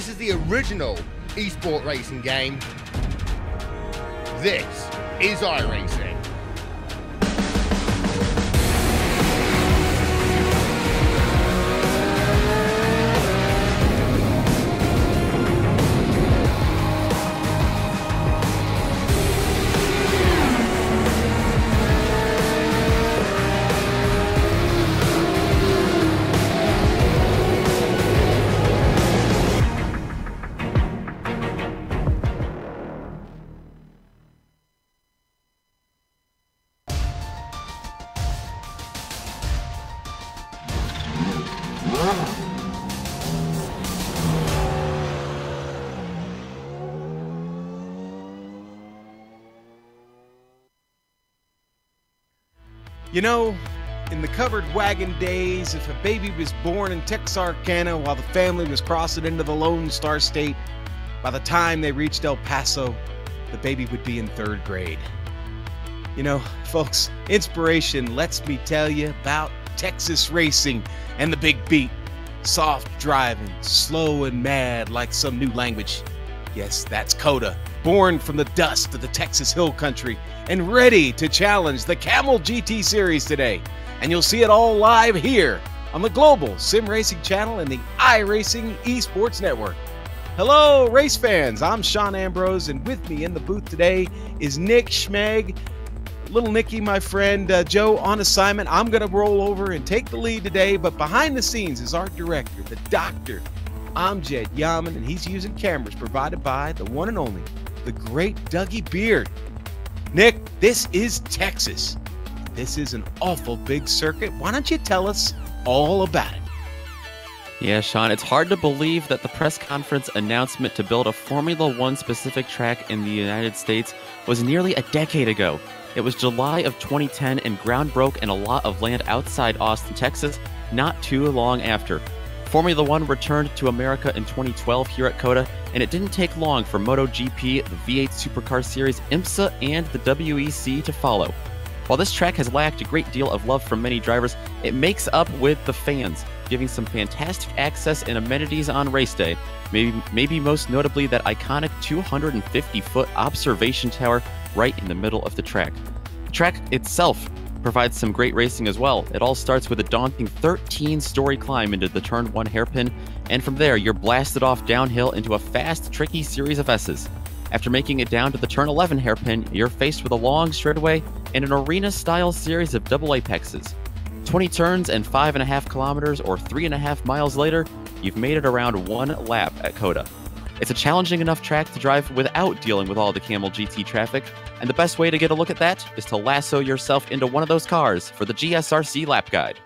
this is the original esport racing game. This is iRacing. You know, in the covered wagon days, if a baby was born in Texarkana while the family was crossing into the Lone Star State, by the time they reached El Paso, the baby would be in 3rd grade. You know, folks, inspiration lets me tell you about Texas racing and the big beat. Soft driving, slow and mad like some new language. Yes, that's COTA, born from the dust of the Texas Hill Country and ready to challenge the Kamel GT Series today. And you'll see it all live here on the global SimRacing channel and the iRacing Esports Network. Hello, race fans. I'm Sean Ambrose, and with me in the booth today is Nick Schmeg. Little Nicky, my friend, Joe on assignment. I'm going to roll over and take the lead today, but behind the scenes is our director, the doctor, Amjad Yaman, and he's using cameras provided by the one and only, the great Dougie Beard. Nick, this is Texas. This is an awful big circuit. Why don't you tell us all about it? Yeah, Sean, it's hard to believe that the press conference announcement to build a Formula One specific track in the United States was nearly a decade ago. It was July of 2010, and ground broke in a lot of land outside Austin, Texas, not too long after. Formula One returned to America in 2012 here at COTA, and it didn't take long for MotoGP, the V8 Supercar Series, IMSA, and the WEC to follow. While this track has lacked a great deal of love from many drivers, it makes up with the fans, giving some fantastic access and amenities on race day, maybe most notably that iconic 250-foot observation tower right in the middle of the track. The track itself provides some great racing as well. It all starts with a daunting 13-story climb into the Turn 1 hairpin, and from there you're blasted off downhill into a fast, tricky series of S's. After making it down to the Turn 11 hairpin, you're faced with a long straightaway and an arena-style series of double apexes. 20 turns and 5.5 kilometers or 3.5 miles later, you've made it around 1 lap at COTA. It's a challenging enough track to drive without dealing with all the Kamel GT traffic, and the best way to get a look at that is to lasso yourself into one of those cars for the GSRC lap guide.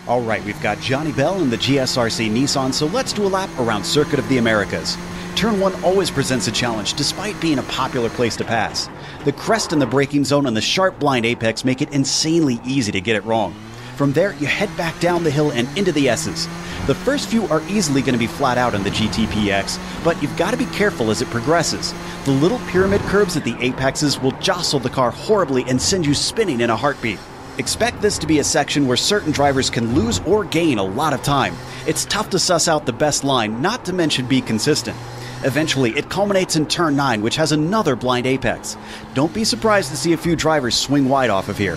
All right, we've got Johnny Bell in the GSRC Nissan, so let's do a lap around Circuit of the Americas. Turn 1 always presents a challenge, despite being a popular place to pass. The crest in the braking zone and the sharp blind apex make it insanely easy to get it wrong. From there, you head back down the hill and into the S's. The first few are easily going to be flat out in the GTPX, but you've got to be careful as it progresses. The little pyramid curves at the apexes will jostle the car horribly and send you spinning in a heartbeat. Expect this to be a section where certain drivers can lose or gain a lot of time. It's tough to suss out the best line, not to mention be consistent. Eventually, it culminates in Turn 9, which has another blind apex. Don't be surprised to see a few drivers swing wide off of here.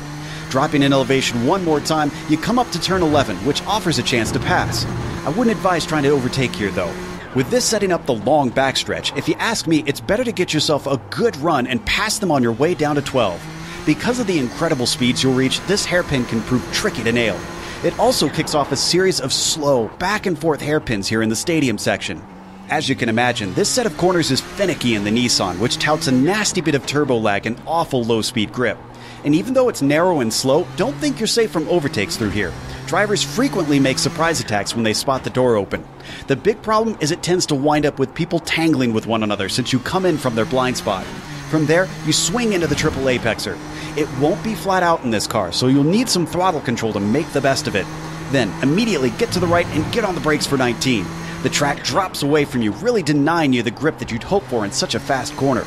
Dropping in elevation one more time, you come up to Turn 11, which offers a chance to pass. I wouldn't advise trying to overtake here, though. With this setting up the long backstretch, if you ask me, it's better to get yourself a good run and pass them on your way down to 12. Because of the incredible speeds you'll reach, this hairpin can prove tricky to nail. It also kicks off a series of slow, back-and-forth hairpins here in the stadium section. As you can imagine, this set of corners is finicky in the Nissan, which touts a nasty bit of turbo lag and awful low-speed grip. And even though it's narrow and slow, don't think you're safe from overtakes through here. Drivers frequently make surprise attacks when they spot the door open. The big problem is it tends to wind up with people tangling with one another since you come in from their blind spot. From there, you swing into the triple apexer. It won't be flat out in this car, so you'll need some throttle control to make the best of it. Then, immediately get to the right and get on the brakes for 19. The track drops away from you, really denying you the grip that you'd hope for in such a fast corner.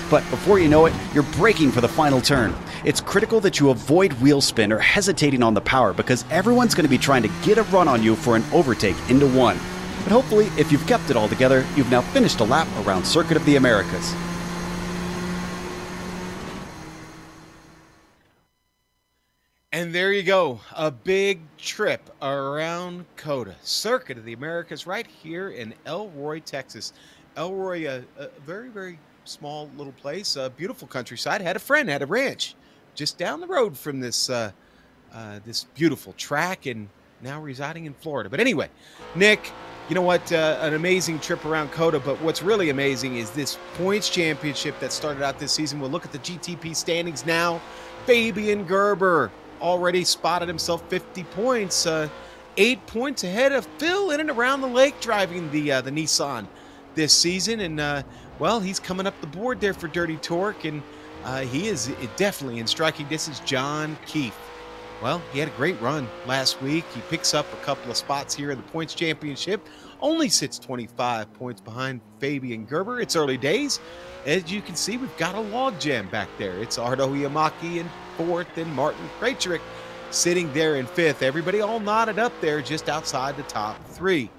But before you know it, you're braking for the final turn. It's critical that you avoid wheel spin or hesitating on the power because everyone's going to be trying to get a run on you for an overtake into one. But hopefully, if you've kept it all together, you've now finished a lap around Circuit of the Americas. And there you go, a big trip around COTA, Circuit of the Americas, right here in Elroy, Texas. Elroy, a very, very small little place, a beautiful countryside. Had a friend, had a ranch just down the road from this this beautiful track, and now residing in Florida. But anyway, Nick, you know what? An amazing trip around COTA, but what's really amazing is this points championship that started out this season. We'll look at the GTP standings now. Fabian Gerber already spotted himself 50 points, 8 points ahead of Phil in and around the lake driving the Nissan this season. And, well, he's coming up the board there for Dirty Torque, and he is definitely in striking distance. John Keefe. Well, he had a great run last week. He picks up a couple of spots here in the points championship. Only sits 25 points behind Fabian Gerber. It's early days. As you can see, we've got a logjam back there. It's Ardo Yamaki in fourth and Martin Krejcik sitting there in fifth. Everybody all knotted up there just outside the top three.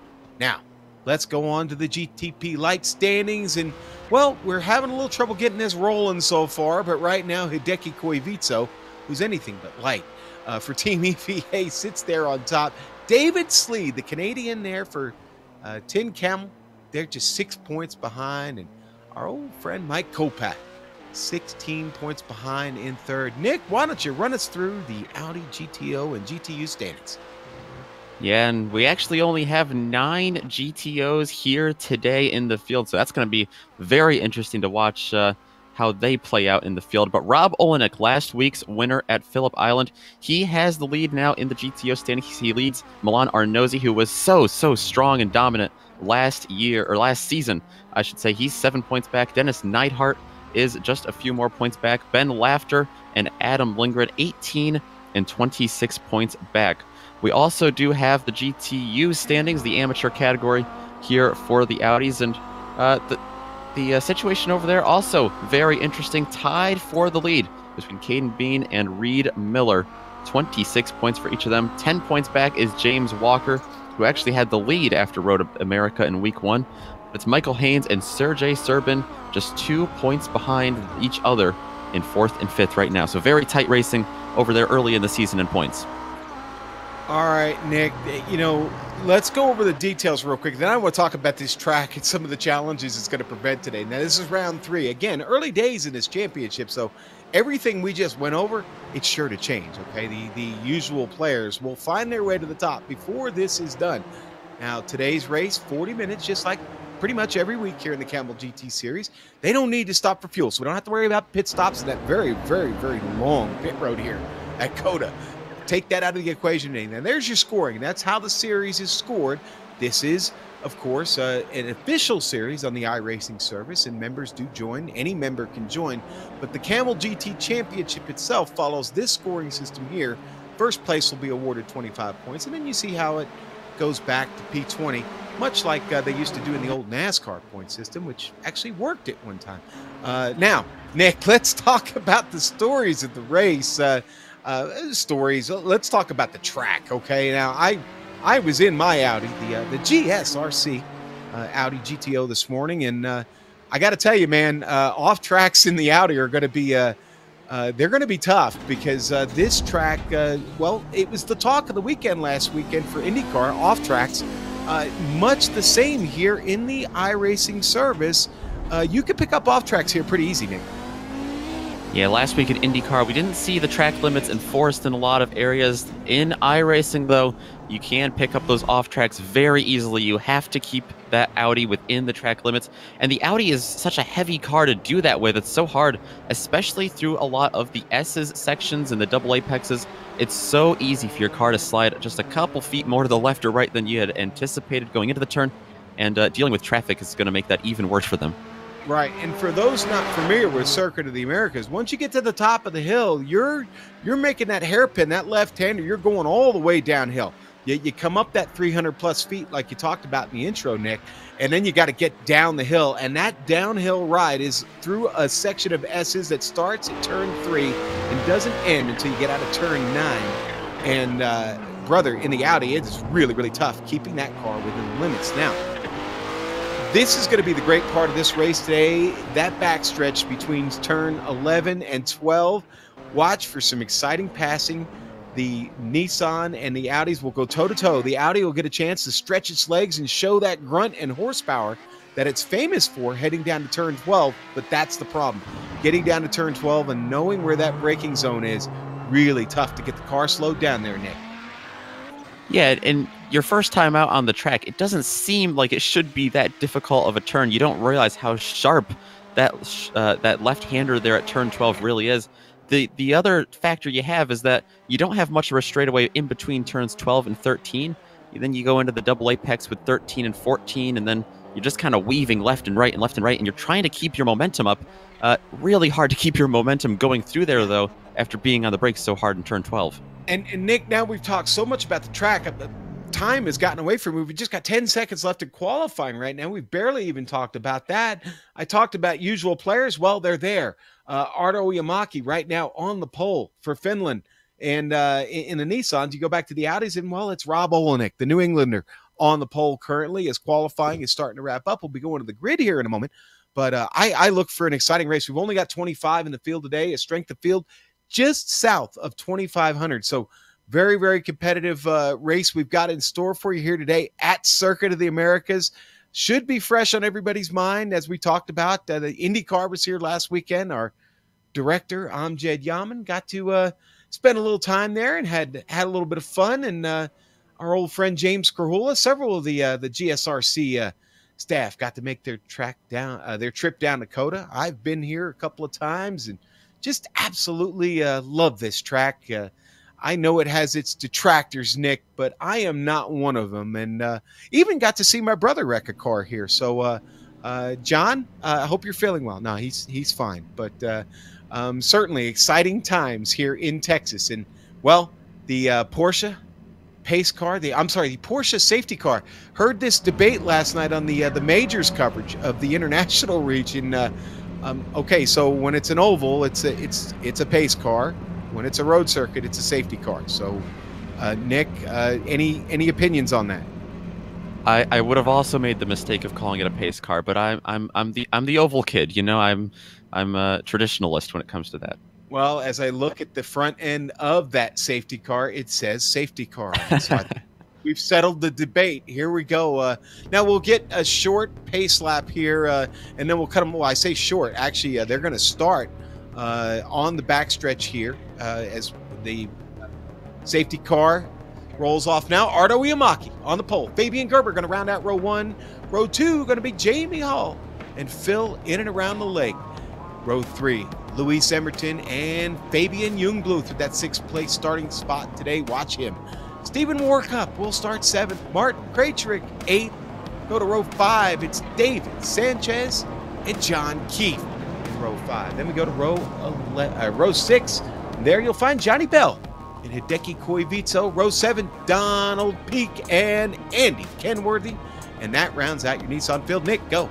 Now, let's go on to the GTP light standings. And, well, we're having a little trouble getting this rolling so far, but right now, Hideki Koivitso, who's anything but light, for Team EVA, sits there on top. David Sleed, the Canadian there for Tin Camel, they're just 6 points behind. And our old friend Mike Kopak, 16 points behind in third. Nick, why don't you run us through the Audi GTO and GTU standings? Yeah, and we actually only have 9 GTOs here today in the field, so that's going to be very interesting to watch how they play out in the field. But Rob Olenek, last week's winner at Phillip Island, he has the lead now in the GTO standings. He leads Milan Arnozzi, who was so strong and dominant last season, I should say. He's 7 points back. Dennis Neidhart is just a few more points back. Ben Laughter and Adam Lindgren, 18 and 26 points back. We also do have the GTU standings, the amateur category here for the Audis, and the situation over there also very interesting. Tied for the lead between Caden Bean and Reed Miller, 26 points for each of them. 10 points back is James Walker, who actually had the lead after Road America in week 1. It's Michael Haynes and Sergey Serbin, just 2 points behind each other in 4th and 5th right now. So very tight racing over there early in the season in points. All right, Nick, you know, let's go over the details real quick. Then I want to talk about this track and some of the challenges it's going to prevent today. Now, this is round 3. Again, early days in this championship, so everything we just went over, it's sure to change, okay? The usual players will find their way to the top before this is done. Now, today's race, 40 minutes, just like pretty much every week here in the Kamel GT Series. They don't need to stop for fuel, so we don't have to worry about pit stops and that very, very, very long pit road here at COTA. Take that out of the equation. And there's your scoring. That's how the series is scored. This is, of course, an official series on the iRacing service, and members do join. Any member can join. But the Kamel GT Championship itself follows this scoring system here. First place will be awarded 25 points, and then you see how it goes back to P20, much like they used to do in the old NASCAR point system, which actually worked at one time. Now, Nick, let's talk about the stories of the race. Let's talk about the track, okay? Now, I was in my Audi, the GSRC Audi GTO this morning, and I got to tell you, man, off tracks in the Audi are going to be they're going to be tough because this track, well, it was the talk of the weekend last weekend for IndyCar off tracks. Much the same here in the iRacing service. You could pick up off tracks here pretty easy, Nick. Yeah, last week at IndyCar, we didn't see the track limits enforced in a lot of areas. In iRacing, though, you can pick up those off tracks very easily. You have to keep that Audi within the track limits. And the Audi is such a heavy car to do that with. It's so hard, especially through a lot of the S's sections and the double apexes. It's so easy for your car to slide just a couple feet more to the left or right than you had anticipated going into the turn. And dealing with traffic is going to make that even worse for them. Right, and for those not familiar with Circuit of the Americas, once you get to the top of the hill, you're making that hairpin, that left-hander, you're going all the way downhill. You come up that 300 plus feet like you talked about in the intro, Nick, and then you got to get down the hill. And that downhill ride is through a section of S's that starts at turn 3 and doesn't end until you get out of turn 9. And brother, in the Audi, it's really, really tough keeping that car within the limits. Now, this is going to be the great part of this race today, that backstretch between turn 11 and 12. Watch for some exciting passing. The Nissan and the Audis will go toe-to-toe. The Audi will get a chance to stretch its legs and show that grunt and horsepower that it's famous for heading down to turn 12, but that's the problem. Getting down to turn 12 and knowing where that braking zone is, really tough to get the car slowed down there, Nick. Yeah, and your first time out on the track, it doesn't seem like it should be that difficult of a turn. You don't realize how sharp that left-hander there at turn 12 really is. The other factor you have is that you don't have much of a straightaway in between turns 12 and 13. Then you go into the double apex with 13 and 14, and then you're just kind of weaving left and right, and you're trying to keep your momentum up. Really hard to keep your momentum going through there, though, after being on the brakes so hard in turn 12. And Nick, now we've talked so much about the track. Time has gotten away from me. We've just got 10 seconds left in qualifying right now. We've barely even talked about that. I talked about usual players. Well, they're there. Arto Yamaki right now on the pole for Finland. And in the Nissans, you go back to the Audis, and, well, it's Rob Olenek, the New Englander, on the pole currently as qualifying is starting to wrap up. We'll be going to the grid here in a moment. But I look for an exciting race. We've only got 25 in the field today, a strength of field just south of 2,500. So very, very competitive race we've got in store for you here today at Circuit of the Americas. Should be fresh on everybody's mind, as we talked about. The IndyCar was here last weekend. Our director, Amjad Yaman, got to spend a little time there and had a little bit of fun. And our old friend James Krahula, several of the GSRC staff got to make their trip down Dakota. I've been here a couple of times and just absolutely love this track. I know it has its detractors, Nick, but I am not one of them. And even got to see my brother wreck a car here. So, John, I hope you're feeling well. No, he's fine. But certainly exciting times here in Texas. And, well, the Porsche pace car, the Porsche safety car. Heard this debate last night on the majors coverage of the international region. Okay, so when it's an oval, it's a pace car. When it's a road circuit, it's a safety car. So, Nick, any opinions on that? I would have also made the mistake of calling it a pace car, but I'm the oval kid. You know, I'm a traditionalist when it comes to that. Well, as I look at the front end of that safety car, it says safety car. So we've settled the debate. Here we go. Now we'll get a short pace lap here, and then we'll cut them. Well, I say short. Actually, they're going to start on the backstretch here as the safety car rolls off now. Arto Yamaki on the pole. Fabian Gerber going to round out row 1. Row 2 going to be Jamie Hall and Phil in and around the lake. Row 3, Luis Emerton and Fabian Jungbluth with that 6th place starting spot today. Watch him. Stephen Warcup will start 7th. Martin Krejcik 8th. Go to row 5. It's David Sanchez and John Keefe in row 5. Then we go to row 6. There you'll find Johnny Bell and Hideki Koivitso. Row 7, Donald Peak and Andy Kenworthy. And that rounds out your Nissan field. Nick, go.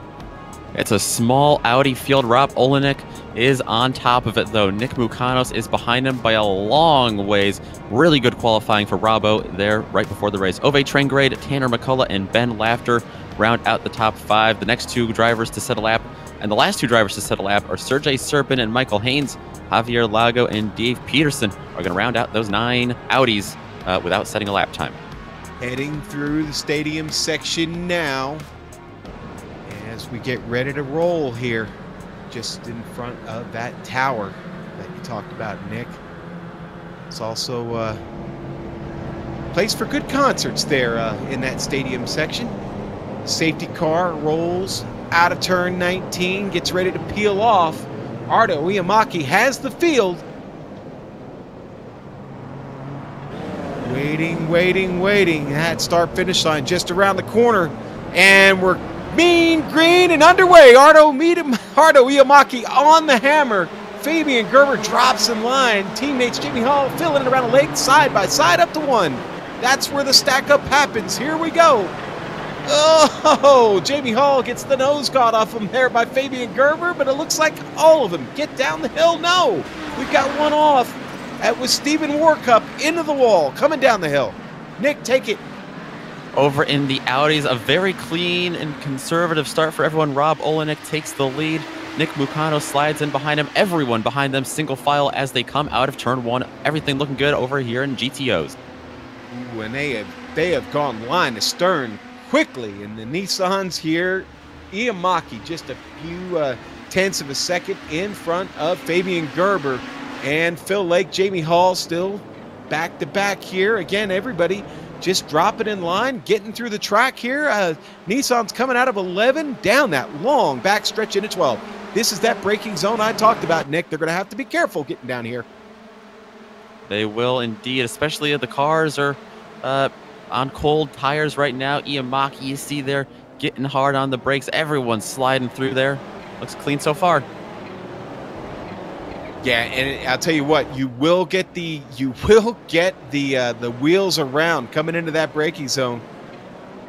It's a small Audi field. Rob Olenek is on top of it, though. Nick Mukanos is behind him by a long ways. Really good qualifying for Robbo there right before the race. Ove Trengrade, Tanner McCullough, and Ben Laughter round out the top 5. The next 2 drivers to set a lap, and the last 2 drivers to set a lap are Sergey Serpin and Michael Haynes. Javier Lago and Dave Peterson are going to round out those 9 Audis without setting a lap time. Heading through the stadium section now as we get ready to roll here, just in front of that tower that you talked about, Nick. It's also a place for good concerts there in that stadium section. Safety car rolls out of turn 19, gets ready to peel off. Arto Yamaki has the field. Waiting. That start-finish line just around the corner. And we're mean green and underway. Arto Yamaki on the hammer. Fabian Gerber drops in line. Teammates Jimmy Hall filling it around the lake, side by side up to 1. That's where the stack up happens. Here we go. Oh, Jamie Hall gets the nose caught off him there by Fabian Gerber, but it looks like all of them get down the hill. No, we've got one off. That was Stephen Warcup into the wall, coming down the hill. Nick, take it. Over in the Audis, a very clean and conservative start for everyone. Rob Olenek takes the lead. Nick Mucano slides in behind him. Everyone behind them single file as they come out of turn one. Everything looking good over here in GTOs. Ooh, and they have gone line to stern quickly. And the Nissans here, Iamaki just a few tenths of a second in front of Fabian Gerber. And Phil Lake, Jamie Hall still back to back here. Again, everybody just dropping in line, getting through the track here. Nissan's coming out of 11, down that long back stretch into 12. This is that braking zone I talked about, Nick. They're going to have to be careful getting down here. They will indeed, especially if the cars are on cold tires right now. Iamaki, you see there, getting hard on the brakes. Everyone's sliding through there. Looks clean so far. Yeah, and I'll tell you what, you will get the wheels around coming into that braking zone.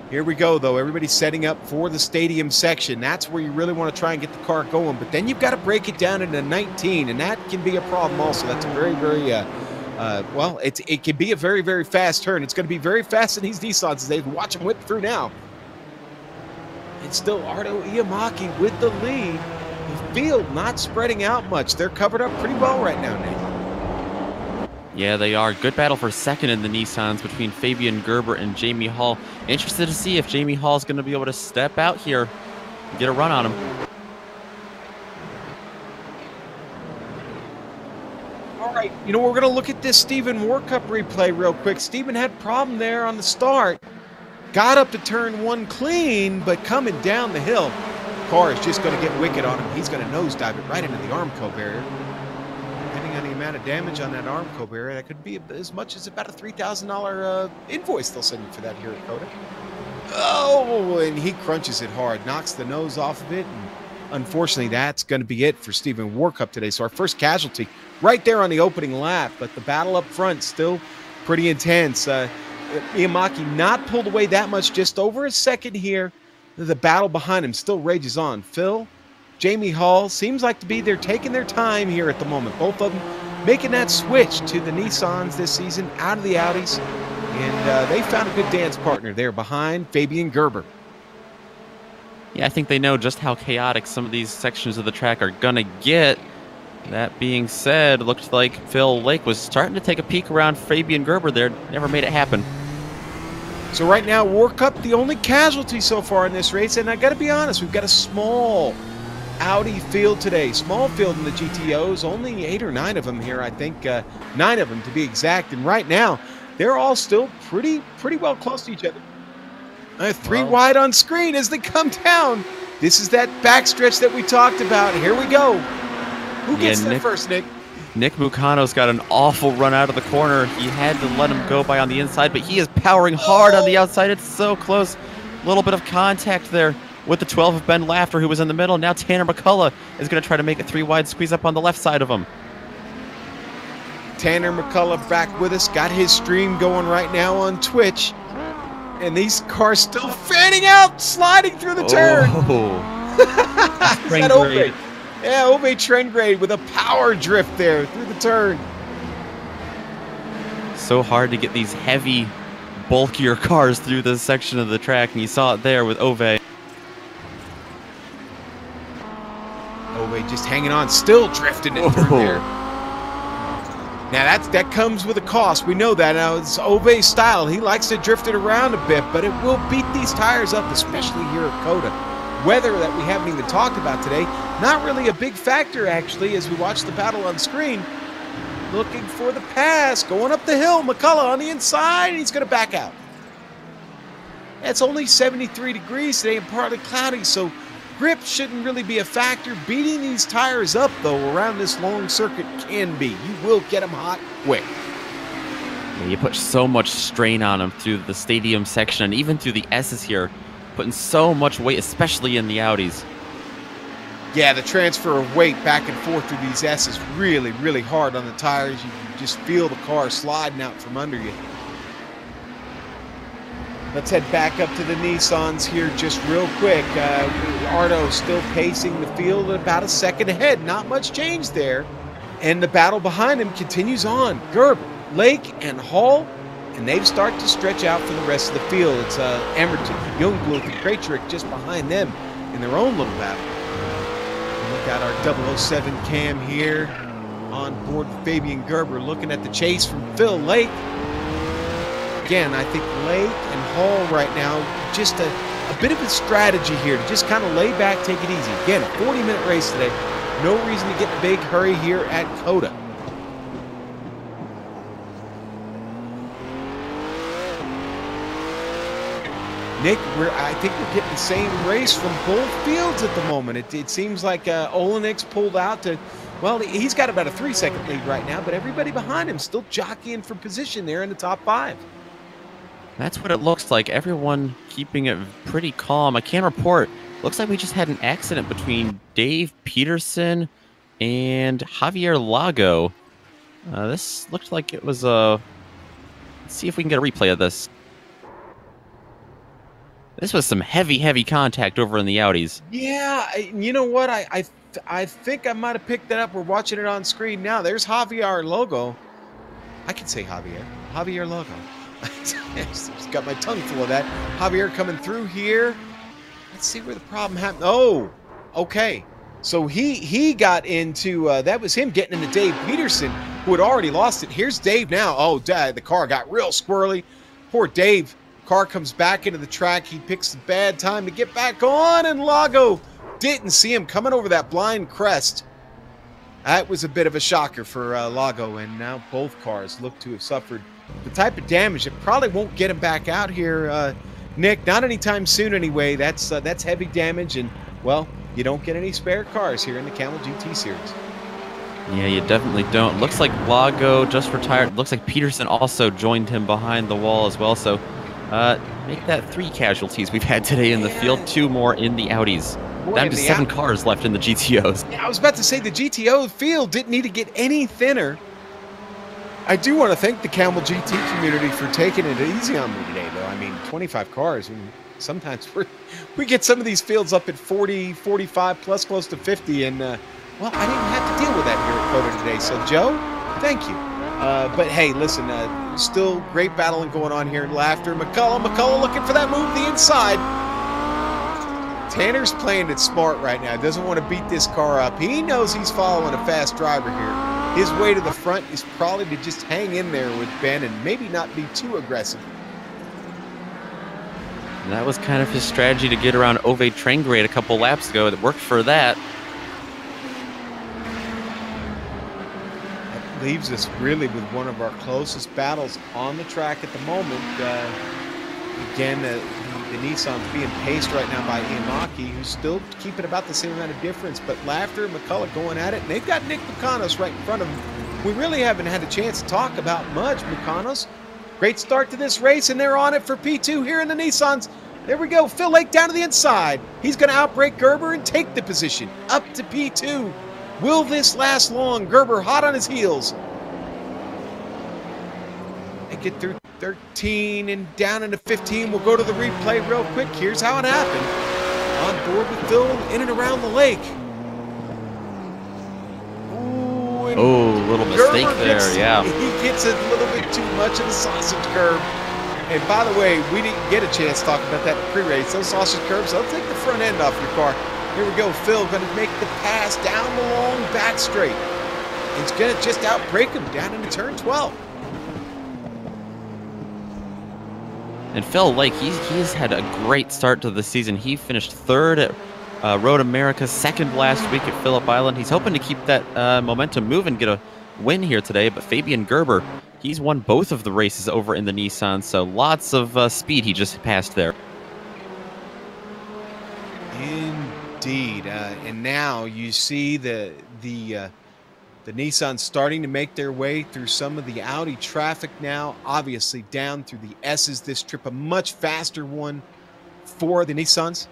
Here we go, though. Everybody's setting up for the stadium section. That's where you really want to try and get the car going. But then you've got to break it down into 19, and that can be a problem also. That's a very, very, well, it can be a very, very fast turn. It's going to be very fast in these Nissans as they watch them whip through now. It's still Ardo Iamaki with the lead. The field not spreading out much. They're covered up pretty well right now, Nate. Yeah, they are. Good battle for second in the Nissans between Fabian Gerber and Jamie Hall. Interested to see if Jamie Hall is going to be able to step out here and get a run on him. All right, you know, we're going to look at this Stephen Warcup replay real quick. Stephen had a problem there on the start. Got up to turn one clean, but coming down the hill, car is just going to get wicked on him. He's going to nosedive it right into the Armco barrier. Depending on the amount of damage on that Armco barrier, that could be as much as about a $3,000 invoice they'll send you for that here at Coda. Oh, and he crunches it hard, knocks the nose off of it, and unfortunately, that's going to be it for Stephen Warcup today. So our first casualty right there on the opening lap, but the battle up front still pretty intense. Iamaki not pulled away that much, just over a second here. The battle behind him still rages on. Phil, Jamie Hall, seems like to be they're taking their time here at the moment. Both of them making that switch to the Nissans this season out of the Audis. And they found a good dance partner there behind Fabian Gerber. Yeah, I think they know just how chaotic some of these sections of the track are going to get. That being said, looked like Phil Lake was starting to take a peek around Fabian Gerber there. Never made it happen. So right now, Warcup, the only casualty so far in this race. And I got to be honest, we've got a small Audi field today. Small field in the GTOs. Only 8 or 9 of them here, I think. 9 of them to be exact. And right now, they're all still pretty well close to each other. 3 wide on screen as they come down. This is that backstretch that we talked about. Here we go. Who gets there first, Nick? Nick Mucano's got an awful run out of the corner. He had to let him go by on the inside, but he is powering hard on the outside. It's so close. A little bit of contact there with the 12 of Ben Lafter, who was in the middle. Now Tanner McCullough is going to try to make a 3 wide squeeze up on the left side of him. Tanner McCullough back with us. Got his stream going right now on Twitch. And these cars still fanning out, sliding through the turn. Oh. Is that Ove? Yeah, Ove Trengrade with a power drift there through the turn. So hard to get these heavy, bulkier cars through this section of the track, and you saw it there with Ove. Ove just hanging on, still drifting it through there. Now that comes with a cost. We know that. Now it's Ove's style. He likes to drift it around a bit, but it will beat these tires up, especially here at Coda. Weather that we haven't even talked about today, not really a big factor actually as we watch the battle on screen. Looking for the pass, going up the hill. McCullough on the inside, he's going to back out. It's only 73 degrees today and partly cloudy, so grip shouldn't really be a factor. Beating these tires up, though, around this long circuit can be. You will get them hot quick. Yeah, you put so much strain on them through the stadium section and even through the S's here, putting so much weight, especially in the Audis. Yeah, the transfer of weight back and forth through these S's really, really hard on the tires. You can just feel the car sliding out from under you. Let's head back up to the Nissans here just real quick. Ardo still pacing the field at about a second ahead. Not much change there. And the battle behind him continues on. Gerber, Lake, and Hall, and they've started to stretch out for the rest of the field. It's Emerton, Youngblood, and Kraytrick just behind them in their own little battle. Look at our 007 cam here on board with Fabian Gerber, looking at the chase from Phil Lake. Again, I think Lake and Hall right now, just a bit of a strategy here to just kind of lay back, take it easy. Again, a 40-minute race today. No reason to get in a big hurry here at COTA. Nick, I think we're getting the same race from both fields at the moment. It seems like Olenik's pulled out to, well, he's got about a 3-second lead right now, but everybody behind him still jockeying for position there in the top 5. That's what it looks like. Everyone keeping it pretty calm. I can report, looks like we just had an accident between Dave Peterson and Javier Lago. This looked like it was a... Let's see if we can get a replay of this. This was some heavy contact over in the Audis. Yeah, you know what? I think I might have picked that up. We're watching it on screen now. There's Javier Logo. I can say Javier Logo. Just got my tongue full of that. Javier coming through here. Let's see where the problem happened. Oh, okay. So he got into, that was him getting into Dave Peterson, who had already lost it. Here's Dave now. Oh, Dad, the car got real squirrely. Poor Dave. Car comes back into the track. He picks the bad time to get back on, and Lago didn't see him coming over that blind crest. That was a bit of a shocker for Lago, and now both cars look to have suffered the type of damage that probably won't get him back out here, Nick. Not anytime soon, anyway. That's heavy damage, and well, you don't get any spare cars here in the Kamel GT series. Yeah, you definitely don't. Looks like Lago just retired. Looks like Peterson also joined him behind the wall as well. So make that 3 casualties we've had today in the field, 2 more in the Audis. Down to 7 cars left in the GTOs. Yeah, I was about to say the GTO field didn't need to get any thinner. I do want to thank the Kamel GT community for taking it easy on me today, though. I mean, 25 cars. I mean, sometimes we get some of these fields up at 40, 45, plus close to 50, and, well, I didn't have to deal with that here at COTA today. So, Joe, thank you. But, hey, listen, still great battling going on here in Laughter. McCullough looking for that move to the inside. Tanner's playing it smart right now. Doesn't want to beat this car up. He knows he's following a fast driver here. His way to the front is probably to just hang in there with Ben and maybe not be too aggressive. And that was kind of his strategy to get around Ove Trengrade a couple laps ago. It worked for that. That leaves us really with one of our closest battles on the track at the moment. Again, the Nissan's being paced right now by Imaki, who's still keeping about the same amount of difference, but Laughter and McCullough going at it, and they've got Nick Mucanos right in front of them. We really haven't had a chance to talk about much. Mucanos, great start to this race, and they're on it for P2 here in the Nissans. There we go, Phil Lake down to the inside. He's going to outbrake Gerber and take the position up to P2. Will this last long? Gerber hot on his heels. They get through 13 and down into 15. We'll go to the replay real quick. Here's how it happened. On board with Phil in and around the lake. Oh, little mistake there, yeah. He gets a little bit too much of the sausage curve. And by the way, we didn't get a chance to talk about that in pre-race. Those sausage curves, they'll take the front end off your car. Here we go. Phil going to make the pass down the long back straight. He's going to just outbrake him down into turn 12. And Phil Lake, he's had a great start to the season. He finished 3rd at Road America, 2nd last week at Phillip Island. He's hoping to keep that momentum moving, get a win here today. But Fabian Gerber, he's won both of the races over in the Nissan, so lots of speed he just passed there. Indeed, and now you see the Nissan starting to make their way through some of the Audi traffic now, obviously down through the S's this trip, a much faster one for the Nissans.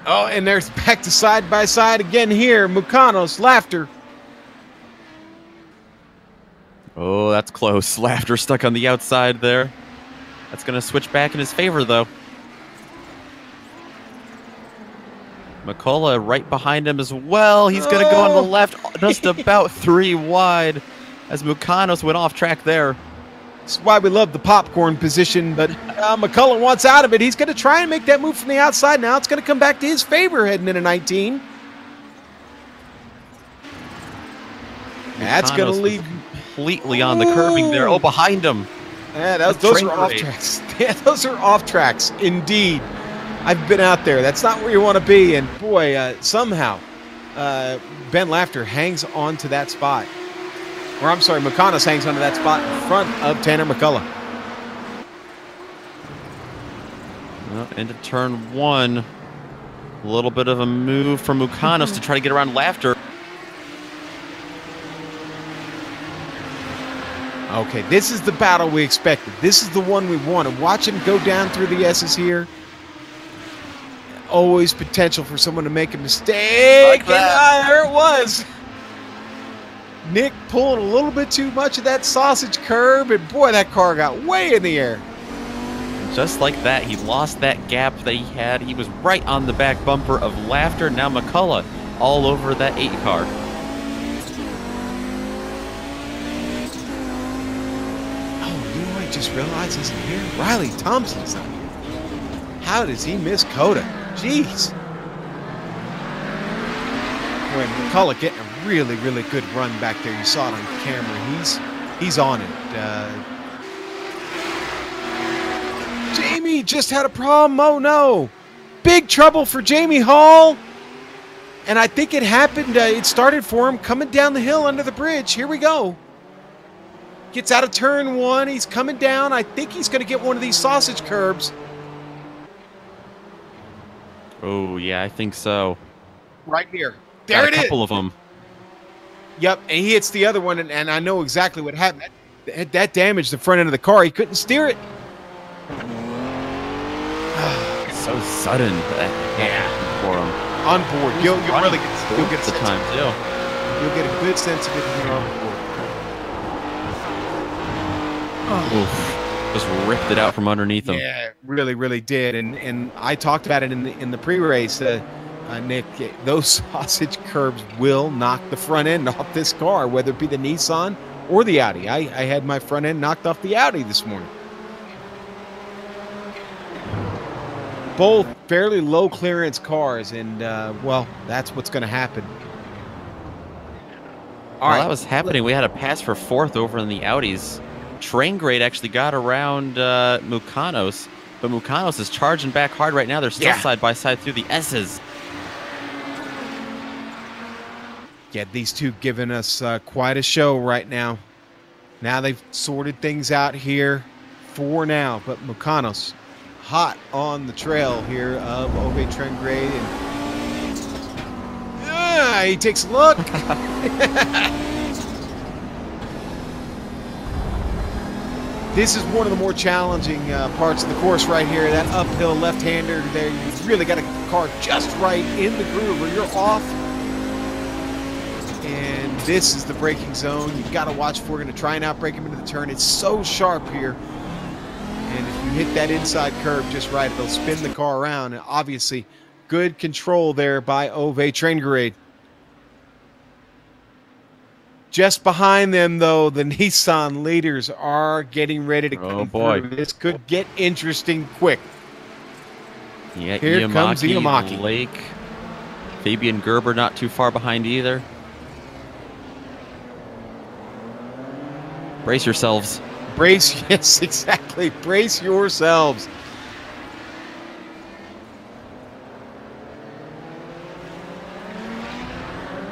Oh, and there's back to side by side again here. Mucanos, Laughter. Oh, that's close. Laughter stuck on the outside there. That's going to switch back in his favor, though. McCullough right behind him as well. He's going to go on the left, just about 3 wide, as Mukanos went off track there. This is why we love the popcorn position, but McCullough wants out of it. He's going to try and make that move from the outside. Now it's going to come back to his favor heading into 19. That's going to leave completely on the curbing there. Oh, behind him. Yeah, those are off tracks. Yeah, those are off tracks, indeed. I've been out there. That's not where you want to be. And boy, somehow Ben Laughter hangs on to that spot. Or I'm sorry, McConnell hangs onto that spot in front of Tanner McCullough. Well, into turn 1. A little bit of a move from Mukanos to try to get around Laughter. Okay, this is the battle we expected. This is the one we wanted. Watch him go down through the S's here. Always potential for someone to make a mistake. Like that. There it was. Nick pulling a little bit too much of that sausage curb, and boy, that car got way in the air. Just like that, he lost that gap that he had. He was right on the back bumper of Laughter. Now McCullough all over that 8 car. Just realized he's in here. Riley Thompson's not here. How does he miss Coda? Jeez. Boy, McCullough getting a really, really good run back there. You saw it on camera. He's on it. Jamie just had a problem. Oh no. Big trouble for Jamie Hall. And I think it happened. It started for him coming down the hill under the bridge. Here we go. Gets out of turn 1. He's coming down. I think he's going to get one of these sausage curbs. Oh, yeah, I think so. Right here. There it is. A couple of them. Yep, and he hits the other one, and I know exactly what happened. That damaged the front end of the car. He couldn't steer it. So sudden. Yeah. For him. On board. You'll really get the time, too. You'll get a good sense of it when you're on board. Oof. Just ripped it out from underneath him. Yeah, really, really did. And I talked about it in the pre-race, Nick. Those sausage curbs will knock the front end off this car, whether it be the Nissan or the Audi. I had my front end knocked off the Audi this morning. Both fairly low clearance cars, and well, that's what's going to happen. While that was happening, we had a pass for 4th over in the Audis. Train Grade actually got around Mukanos, but Mukanos is charging back hard right now. They're still side by side through the S's. Yeah, these two giving us quite a show right now. Now they've sorted things out here for now, but Mukanos hot on the trail here of Ove Train Grade, and he takes a look. This is one of the more challenging parts of the course right here. That uphill left-hander there. You've really got to get the car just right in the groove or you're off. And this is the braking zone. You've got to watch for. We're going to try and outbrake him into the turn. It's so sharp here. And if you hit that inside curve just right, it'll spin the car around. And obviously, good control there by Ove Train Grade. Just behind them, though, the Nissan leaders are getting ready to come through. This could get interesting quick. Yeah, here comes Iamaki. Lake. Fabian Gerber not too far behind either. Brace yourselves. Brace, yes, exactly. Brace yourselves.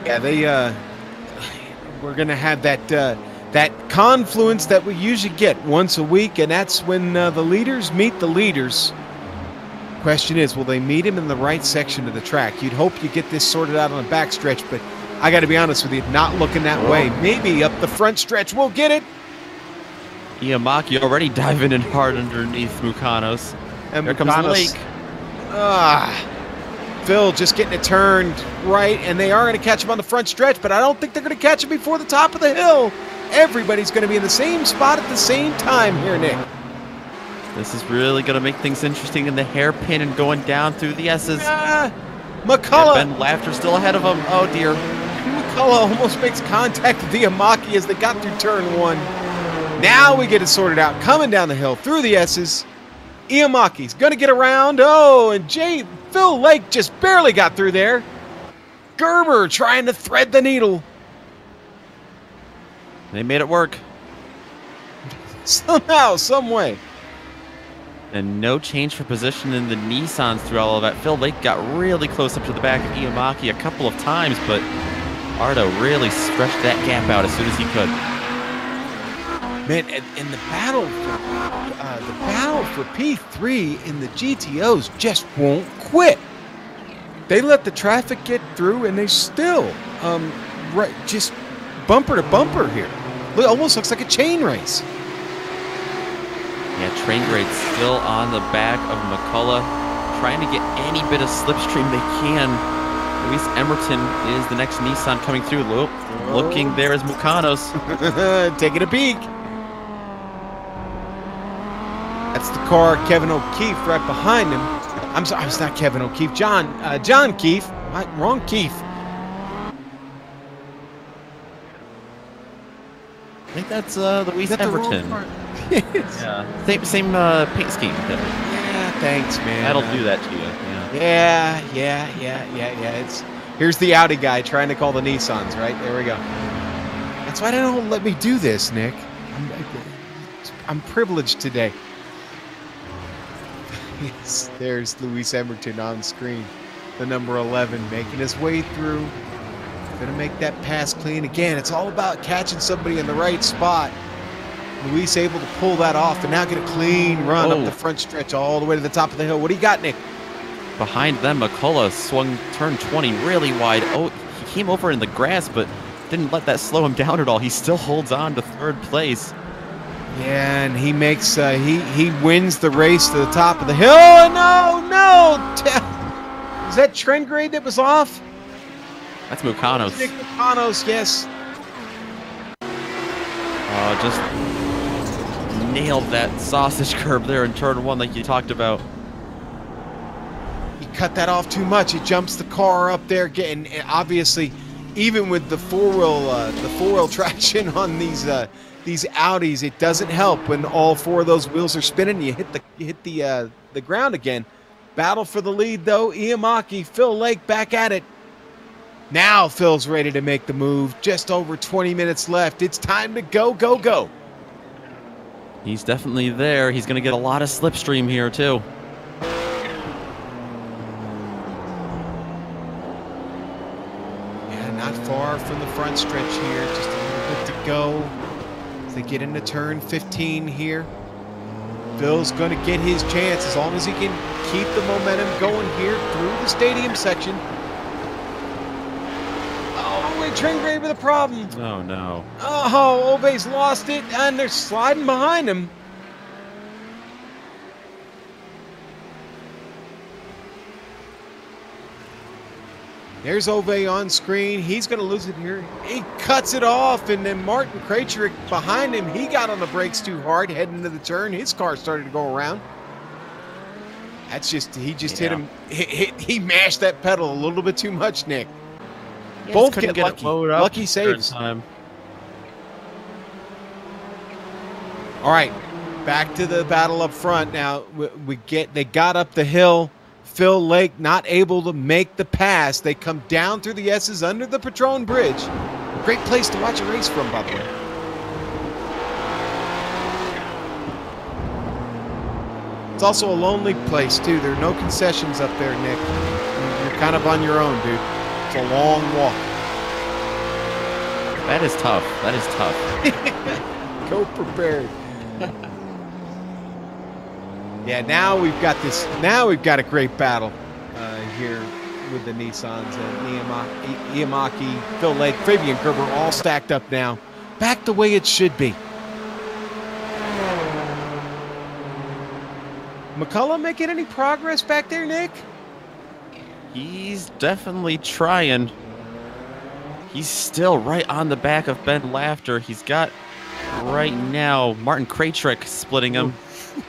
Yeah, we're going to have that confluence that we usually get once a week, and that's when the leaders meet the leaders. Question is, will they meet him in the right section of the track? You'd hope you get this sorted out on the backstretch, but I got to be honest with you, not looking that way. Maybe up the front stretch, we'll get it. Iamaki already diving in hard underneath Mukanos. And here comes Lake. Phil just getting it turned right, and they are going to catch him on the front stretch, but I don't think they're going to catch him before the top of the hill. Everybody's going to be in the same spot at the same time here, Nick. This is really going to make things interesting in the hairpin and going down through the S's. McCullough. Ben Laughter still ahead of him. Oh, dear. McCullough almost makes contact with the Iamaki as they got through turn 1. Now we get it sorted out. Coming down the hill through the S's. Iamaki's going to get around. Oh, and Phil Lake just barely got through there. Gerber trying to thread the needle. They made it work. Somehow, some way. And no change for position in the Nissans through all of that. Phil Lake got really close up to the back of Iamaki a couple of times, but Ardo really stretched that gap out as soon as he could. Man, and the battle for P3 in the GTOs just won't quit. They let the traffic get through, and they still just bumper to bumper here. It almost looks like a chain race. Yeah, train grade still on the back of McCullough, trying to get any bit of slipstream they can. Luis Emerton is the next Nissan coming through. Looking there is Mucanos. Taking a peek. That's the car, Kevin O'Keefe right behind him. I'm sorry, it's not Kevin O'Keefe. John Keefe. Wrong Keefe. I think that's Luis Everton. Yeah. Same paint scheme. Yeah, thanks, man. That'll do that to you. Yeah. Here's the Audi guy trying to call the Nissans, right? There we go. That's why they don't let me do this, Nick. I'm privileged today. Yes, there's Luis Emerton on screen. The number 11 making his way through. Gonna make that pass clean. Again, it's all about catching somebody in the right spot. Luis able to pull that off and now get a clean run up the front stretch all the way to the top of the hill. What do you got, Nick? Behind them, McCullough swung turn 20 really wide. Oh, he came over in the grass, but didn't let that slow him down at all. He still holds on to third place. Yeah, and he makes he wins the race to the top of the hill. Oh, no! Is that trend grade that was off? That's Mucanos. Nick Mucanos, yes. Just nailed that sausage curb there in turn 1 like you talked about. He cut that off too much. He jumps the car up there, getting obviously, even with the four-wheel traction on these Audis, it doesn't help when all 4 of those wheels are spinning. You hit the ground again. Battle for the lead though. Iamaki, Phil Lake back at it. Now Phil's ready to make the move. Just over 20 minutes left. It's time to go, go, go. He's definitely there. He's going to get a lot of slipstream here, too. Yeah, not far from the front stretch here. Just a little bit to go as they get into turn 15 here. Phil's going to get his chance as long as he can keep the momentum going here through the stadium section. Trend grade with a problem. Oh, no. Oh, Ove's lost it, and they're sliding behind him. There's Ove on screen. He's going to lose it here. He cuts it off, and then Martin Krejcik behind him. He got on the brakes too hard heading into the turn. His car started to go around. That's just, he just hit him. He mashed that pedal a little bit too much, Nick. Both get lucky. Lucky saves. Time. All right, back to the battle up front. Now they got up the hill. Phil Lake not able to make the pass. They come down through the S's under the Patron Bridge. Great place to watch a race from, by the way. It's also a lonely place too. There are no concessions up there, Nick. You're kind of on your own, dude. It's a long walk. That is tough. That is tough. Go prepared. Yeah, now we've got this. Now we've got a great battle here with the Nissans and Iamaki, Phil Lake, Fabian Gerber all stacked up now. Back the way it should be. McCullough making any progress back there, Nick? He's definitely trying. He's still right on the back of Ben Laughter. He's got right now Martin Krajcik splitting him.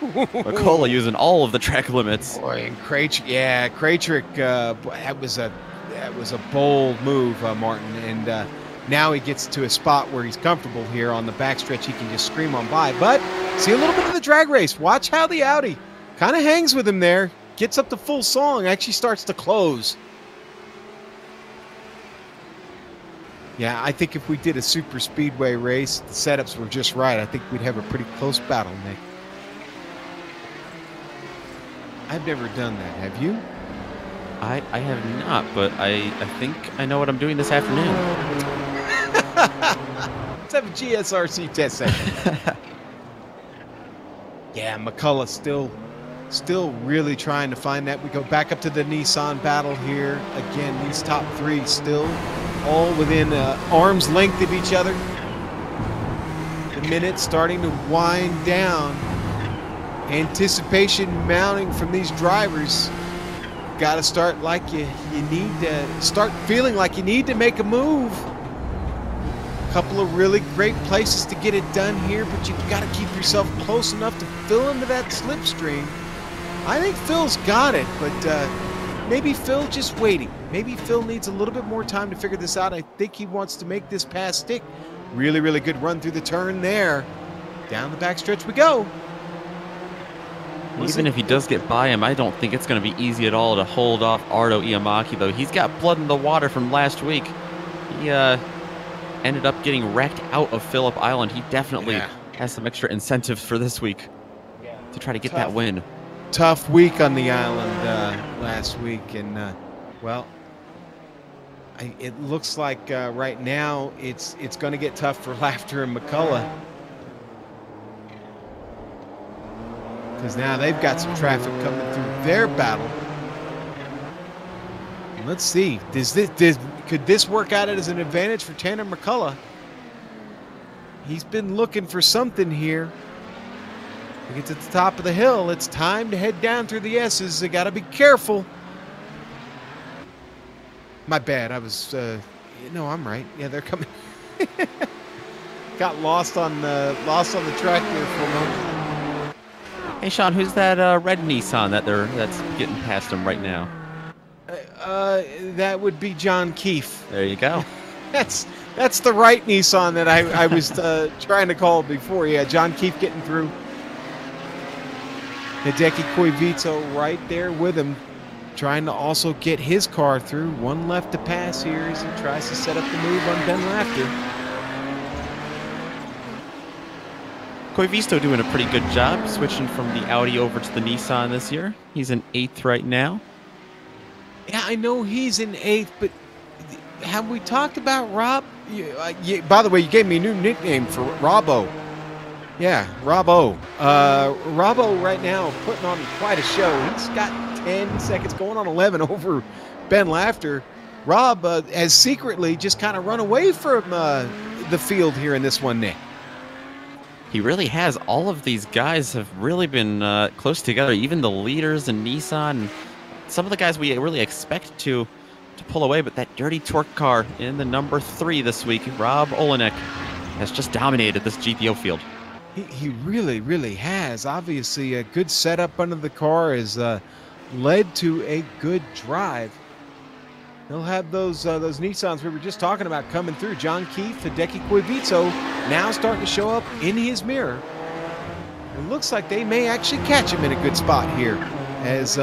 McCullough using all of the track limits. Boy, and Krajcik, that was a bold move, Martin, and now he gets to a spot where he's comfortable here on the backstretch. He can just scream on by, but see a little bit of the drag race. Watch how the Audi kind of hangs with him there, gets up to full song, actually starts to close. Yeah, I think if we did a super speedway race, the setups were just right. I think we'd have a pretty close battle, Nick. I've never done that. Have you? I have not, but I think I know what I'm doing this afternoon. Let's have a GSRC test session. Yeah, McCullough still really trying to find that. We go back up to the Nissan battle here. Again, these top three still all within arm's length of each other. The minutes starting to wind down. Anticipation mounting from these drivers. Got to start like you need to start feeling like you need to make a move. A couple of really great places to get it done here, but you've got to keep yourself close enough to fill into that slipstream. I think Phil's got it, but maybe Phil just waiting. Maybe Phil needs a little bit more time to figure this out. I think he wants to make this pass stick. Really, really good run through the turn there. Down the backstretch we go. Even if he does get by him, I don't think it's going to be easy at all to hold off Ardo Iamaki, though. He's got blood in the water from last week. He ended up getting wrecked out of Phillip Island. He definitely has some extra incentives for this week to try to get that win. Tough week on the island last week, and well, it looks like right now it's going to get tough for Laughter and McCullough, because now they've got some traffic coming through their battle. Let's see, could this work out as an advantage for Tanner McCullough? He's been looking for something here. He gets at the top of the hill. It's time to head down through the S's. They got to be careful. My bad. I was, no, I'm right. Yeah, they're coming. Got lost on the track there for a moment. Hey, Sean, who's that red Nissan that's getting past him right now? That would be John Keefe. There you go. That's the right Nissan that I was trying to call before. Yeah, John Keefe getting through. Hideki Koivito right there with him, trying to also get his car through. One left to pass here as he tries to set up the move on Ben Laughter. Koivisto doing a pretty good job switching from the Audi over to the Nissan this year. He's in 8th right now. Yeah, I know he's in 8th, but have we talked about Rob? By the way, you gave me a new nickname for Robbo. Yeah, Robbo. Robbo right now putting on quite a show. He's got 10 seconds, going on 11 over Ben Laughter. Rob has secretly just kind of run away from the field here in this one, Nick. He really has. All of these guys have really been close together. Even the leaders in Nissan, some of the guys we really expect to pull away, but that dirty torque car in the number 3 this week, Rob Olenek, has just dominated this GPO field. He really, really has. Obviously, a good setup under the car has led to a good drive. He'll have those Nissans we were just talking about coming through. John Keefe, Hideki Koivito now starting to show up in his mirror. It looks like they may actually catch him in a good spot here as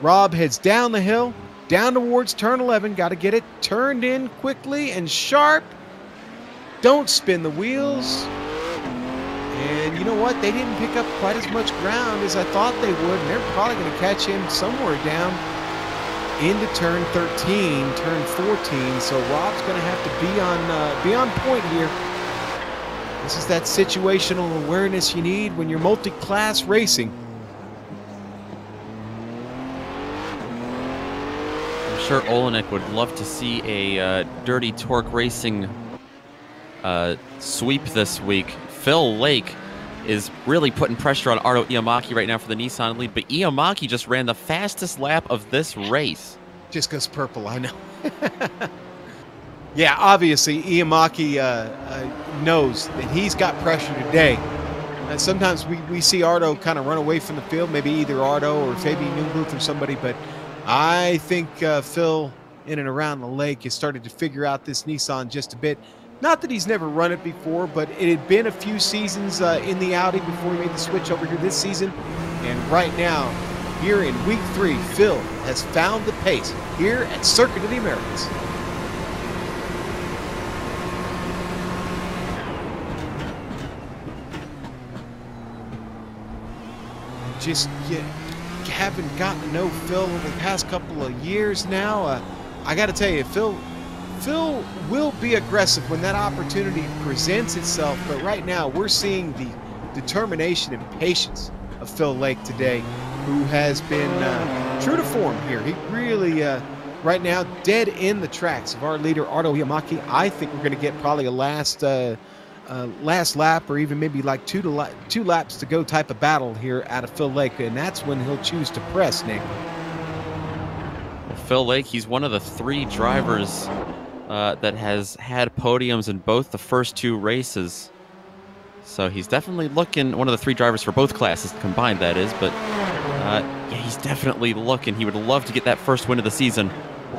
Rob heads down the hill, down towards turn 11. Got to get it turned in quickly and sharp. Don't spin the wheels. And you know what? They didn't pick up quite as much ground as I thought they would. And they're probably going to catch him somewhere down into turn 13, turn 14. So Rob's going to have to be on point here. This is that situational awareness you need when you're multi-class racing. I'm sure Olenek would love to see a dirty torque racing sweep this week. Phil Lake is really putting pressure on Ardo Iamaki right now for the Nissan lead, but Iamaki just ran the fastest lap of this race. Just goes purple, I know. Yeah, obviously, Iamaki knows that he's got pressure today. Sometimes we see Ardo kind of run away from the field, maybe either Ardo or Fabian Newbooth or somebody, but I think Phil, in and around the lake, has started to figure out this Nissan just a bit. Not that he's never run it before, but it had been a few seasons in the Audi before he made the switch over here this season. And right now, here in week 3, Phil has found the pace here at Circuit of the Americas. Just you haven't gotten to know Phil over the past couple of years now. I got to tell you, Phil will be aggressive when that opportunity presents itself. But right now, we're seeing the determination and patience of Phil Lake today, who has been true to form here. He really, right now, dead in the tracks of our leader, Ardo Iamaki. I think we're going to get probably a last lap, or even maybe like two laps to go type of battle here out of Phil Lake, and that's when he'll choose to press, Nick. Well, Phil Lake, he's one of the 3 drivers that has had podiums in both the first 2 races. So he's definitely looking, one of the 3 drivers for both classes combined, that is, but yeah, he's definitely looking. He would love to get that first win of the season.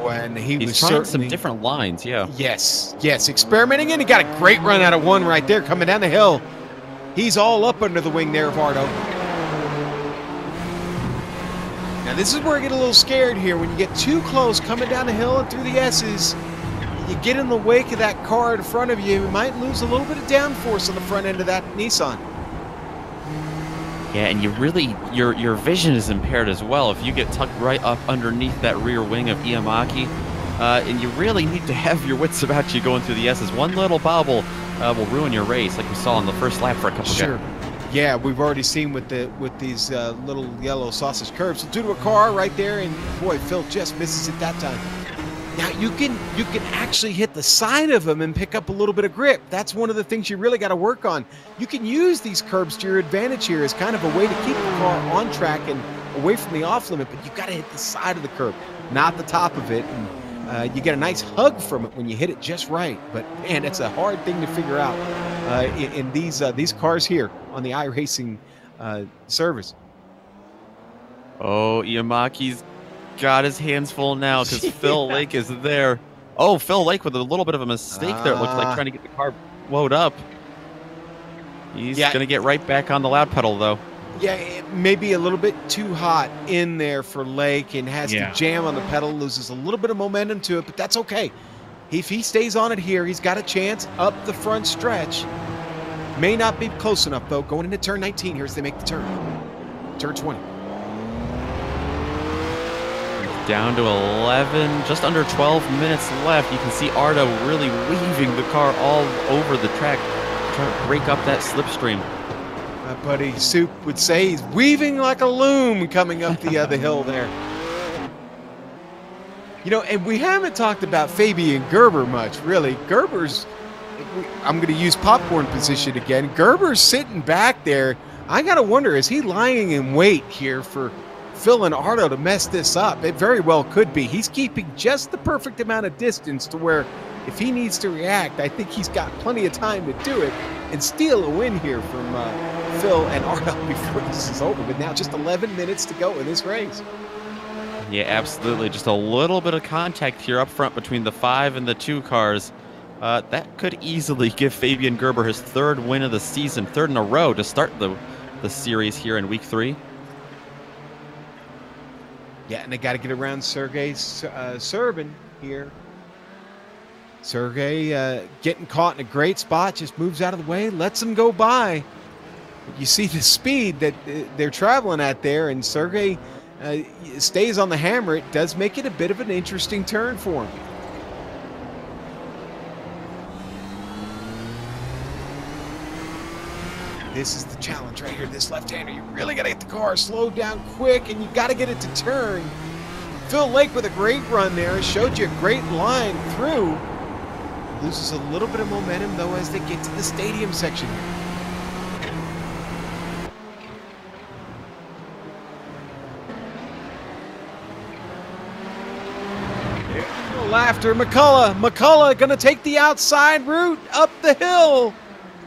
When he's trying some different lines, yeah. Yes, experimenting, and he got a great run out of 1 right there coming down the hill. He's all up under the wing there of Ardo. Now this is where I get a little scared here. When you get too close coming down the hill and through the S's, you get in the wake of that car in front of you, you might lose a little bit of downforce on the front end of that Nissan. Yeah, and you really, your vision is impaired as well if you get tucked right up underneath that rear wing of Iamaki. And you really need to have your wits about you going through the S's. One little bobble will ruin your race, like we saw on the first lap for a couple Sure. guys. Yeah, we've already seen with these little yellow sausage curves. Due to a car right there, and boy, Phil just misses it that time. Now you can actually hit the side of them and pick up a little bit of grip. That's one of the things you really got to work on. You can use these curbs to your advantage here as kind of a way to keep the car on track and away from the off limit, but you got to hit the side of the curb, not the top of it. And you get a nice hug from it when you hit it just right. But man, it's a hard thing to figure out in these cars here on the iRacing service. Oh, Iamaki's got his hands full now because Phil Lake is there. Oh, Phil Lake with a little bit of a mistake there. It looked like trying to get the car wound up. He's going to get right back on the loud pedal, though. Yeah, it may be a little bit too hot in there for Lake and has to jam on the pedal, loses a little bit of momentum to it, but that's okay. If he stays on it here, he's got a chance up the front stretch. May not be close enough, though, going into turn 19 here as they make the turn. Turn 20. Down to 11, just under 12 minutes left. You can see Ardo really weaving the car all over the track, trying to break up that slipstream. My buddy Soup would say he's weaving like a loom coming up the other hill there. You know, and we haven't talked about Fabian Gerber much, really. Gerber's, I'm going to use popcorn position again. Gerber's sitting back there. I got to wonder, is he lying in wait here for Phil and Ardo to mess this up? It very well could be. He's keeping just the perfect amount of distance to where if he needs to react, I think he's got plenty of time to do it and steal a win here from Phil and Ardo before this is over. But now just 11 minutes to go in this race. Yeah, absolutely. Just a little bit of contact here up front between the 5 and the 2 cars. That could easily give Fabian Gerber his 3rd win of the season, 3rd in a row to start the series here in week 3. Yeah, and they got to get around Sergei Serbin here. Sergei getting caught in a great spot, just moves out of the way, lets him go by. But you see the speed that they're traveling at there, and Sergei stays on the hammer. It does make it a bit of an interesting turn for him. This is the challenge right here, this left-hander. You really got to get the car slowed down quick, and you got to get it to turn. Phil Lake with a great run there. Showed you a great line through. Loses a little bit of momentum, though, as they get to the stadium section here. A Laughter, McCullough gonna take the outside route up the hill.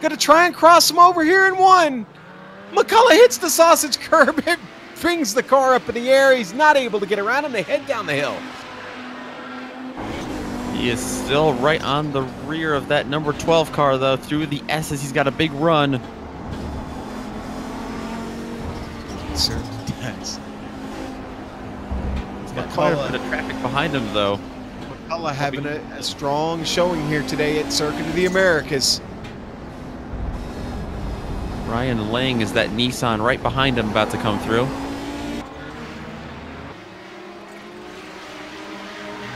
Gonna try and cross him over here in one. McCullough hits the sausage curb. It brings the car up in the air. He's not able to get around him. They head down the hill. He is still right on the rear of that number 12 car, though. Through the S's, he's got a big run. Certainly does. He's got quite a bit of traffic behind him, though. McCullough having a strong showing here today at Circuit of the Americas. Ryan Lang is that Nissan right behind him about to come through. I'm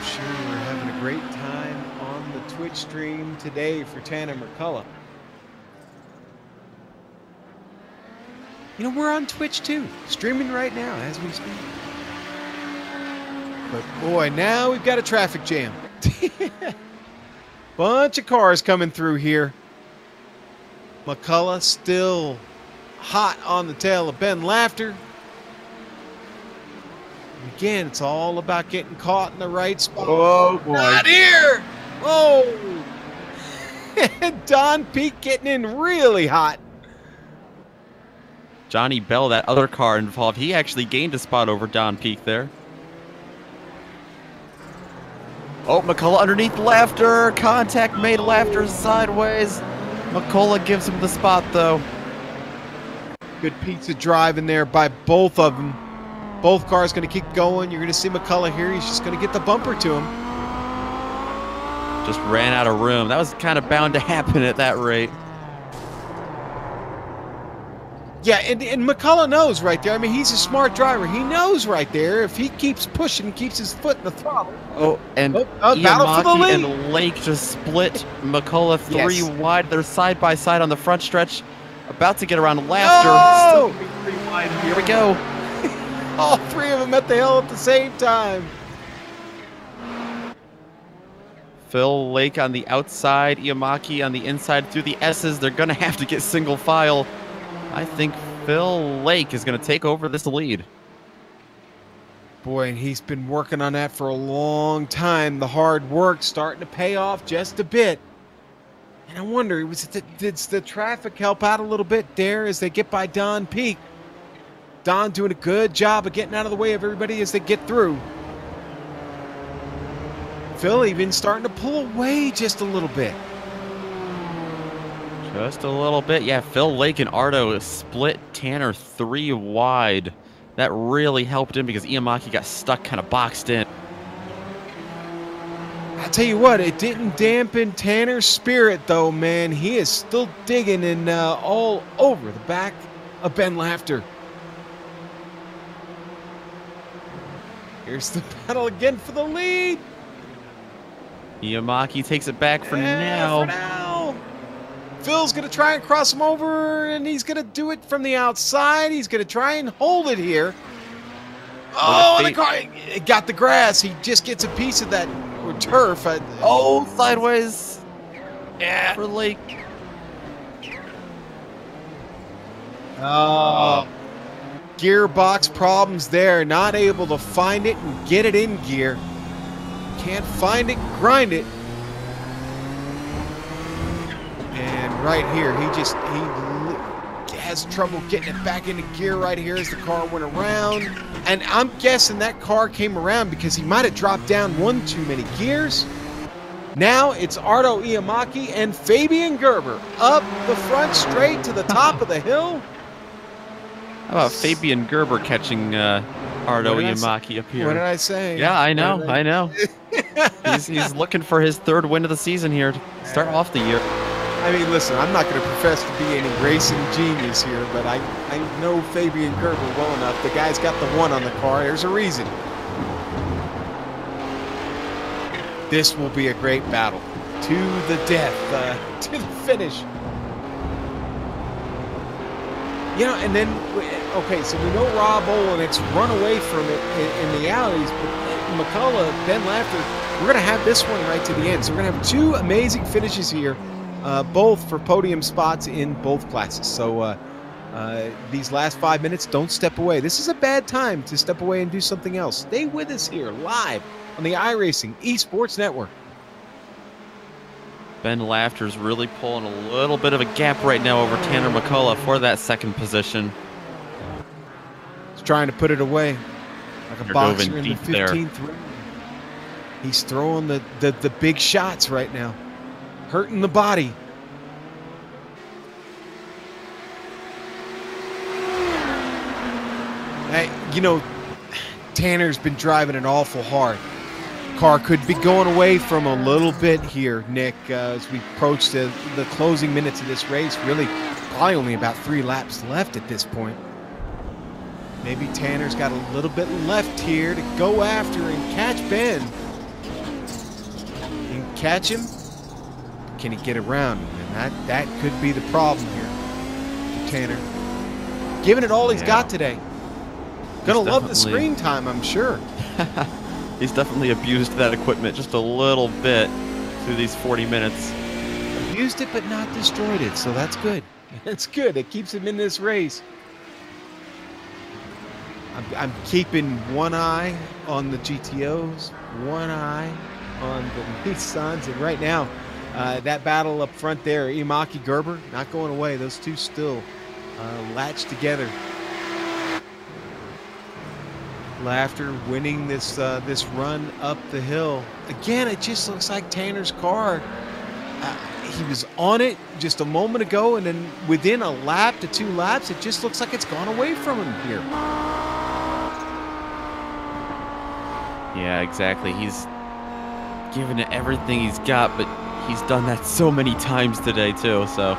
sure we're having a great time on the Twitch stream today for Tanner McCullough. You know, we're on Twitch too, streaming right now as we speak. But boy, now we've got a traffic jam. Bunch of cars coming through here. McCullough still hot on the tail of Ben Laughter. And again, it's all about getting caught in the right spot. Oh, boy. Not here! Oh! Don Peak getting in really hot. Johnny Bell, that other car involved, he actually gained a spot over Don Peak there. Oh, McCullough underneath Laughter. Contact made, Laughter sideways. McCullough gives him the spot, though. Good pizza drive in there by both of them. Both cars going to keep going. You're going to see McCullough here. He's just going to get the bumper to him. Just ran out of room. That was kind of bound to happen at that rate. Yeah, and McCullough knows right there. I mean, he's a smart driver. He knows right there if he keeps pushing, keeps his foot in the throttle. Oh, and battle for the lead. and Lake just split McCullough three wide. They're side by side on the front stretch. About to get around Laughter. No! Still 3 wide. Here we go. All three of them at the hill at the same time. Phil Lake on the outside, Iamaki on the inside through the S's. They're going to have to get single file. I think Phil Lake is going to take over this lead. Boy, and he's been working on that for a long time. The hard work starting to pay off just a bit. And I wonder, did the traffic help out a little bit there as they get by Don Peak? Don doing a good job of getting out of the way of everybody as they get through. Phil even starting to pull away just a little bit. Just a little bit. Yeah, Phil Lake and Ardo split Tanner 3 wide. That really helped him because Iamaki got stuck kind of boxed in. I'll tell you what, it didn't dampen Tanner's spirit, though, man. He is still digging in all over the back of Ben Laughter. Here's the battle again for the lead. Iamaki takes it back for now. Phil's going to try and cross him over, and he's going to do it from the outside. He's going to try and hold it here. Oh, the car it got the grass. He just gets a piece of that or turf. Oh, sideways. Yeah. For Lake. Oh. Gearbox problems there. Not able to find it and get it in gear. Can't find it, grind it. And right here, he has trouble getting it back into gear right here as the car went around. And I'm guessing that car came around because he might have dropped down one too many gears. Now it's Ardo Iamaki and Fabian Gerber up the front straight to the top of the hill. How about Fabian Gerber catching Ardo Iamaki up here? What did I say? Yeah, I know. He's looking for his 3rd win of the season here to start off the year. I mean, listen, I'm not going to profess to be any racing genius here, but I know Fabian Gerber well enough. The guy's got the 1 on the car. There's a reason. This will be a great battle. To the death. To the finish. You know, and then, okay, so we know Rob Olenik's run away from it in the alleys, but McCullough, Ben Laughter, we're going to have this one right to the end. So we're going to have 2 amazing finishes here. Both for podium spots in both classes. So These last 5 minutes, don't step away. This is a bad time to step away and do something else. Stay with us here live on the iRacing Esports Network. Ben Laughter's really pulling a little bit of a gap right now over Tanner McCullough for that second position. He's trying to put it away like a They're boxer moving in the deep there. 15th round. He's throwing the big shots right now, hurting the body. You know, Tanner's been driving it awful hard. Car could be going away from a little bit here, Nick, as we approach the closing minutes of this race. Really, probably only about 3 laps left at this point. Maybe Tanner's got a little bit left here to go after and catch Ben. He can catch him. Can he get around him? And that could be the problem here for Tanner. Giving it all he's got today. Gonna love the screen time, I'm sure. He's definitely abused that equipment just a little bit through these 40 minutes. Abused it, but not destroyed it, so that's good. That's good. It keeps him in this race. I'm keeping one eye on the GTOs, one eye on the Nissans, and right now, that battle up front there, Imaki Gerber, not going away. Those two still latched together. Laughter winning this run up the hill. Again, it just looks like Tanner's car. He was on it just a moment ago, and then within a lap to 2 laps, it just looks like it's gone away from him here. Yeah, exactly. He's given it everything he's got, but he's done that so many times today, too. So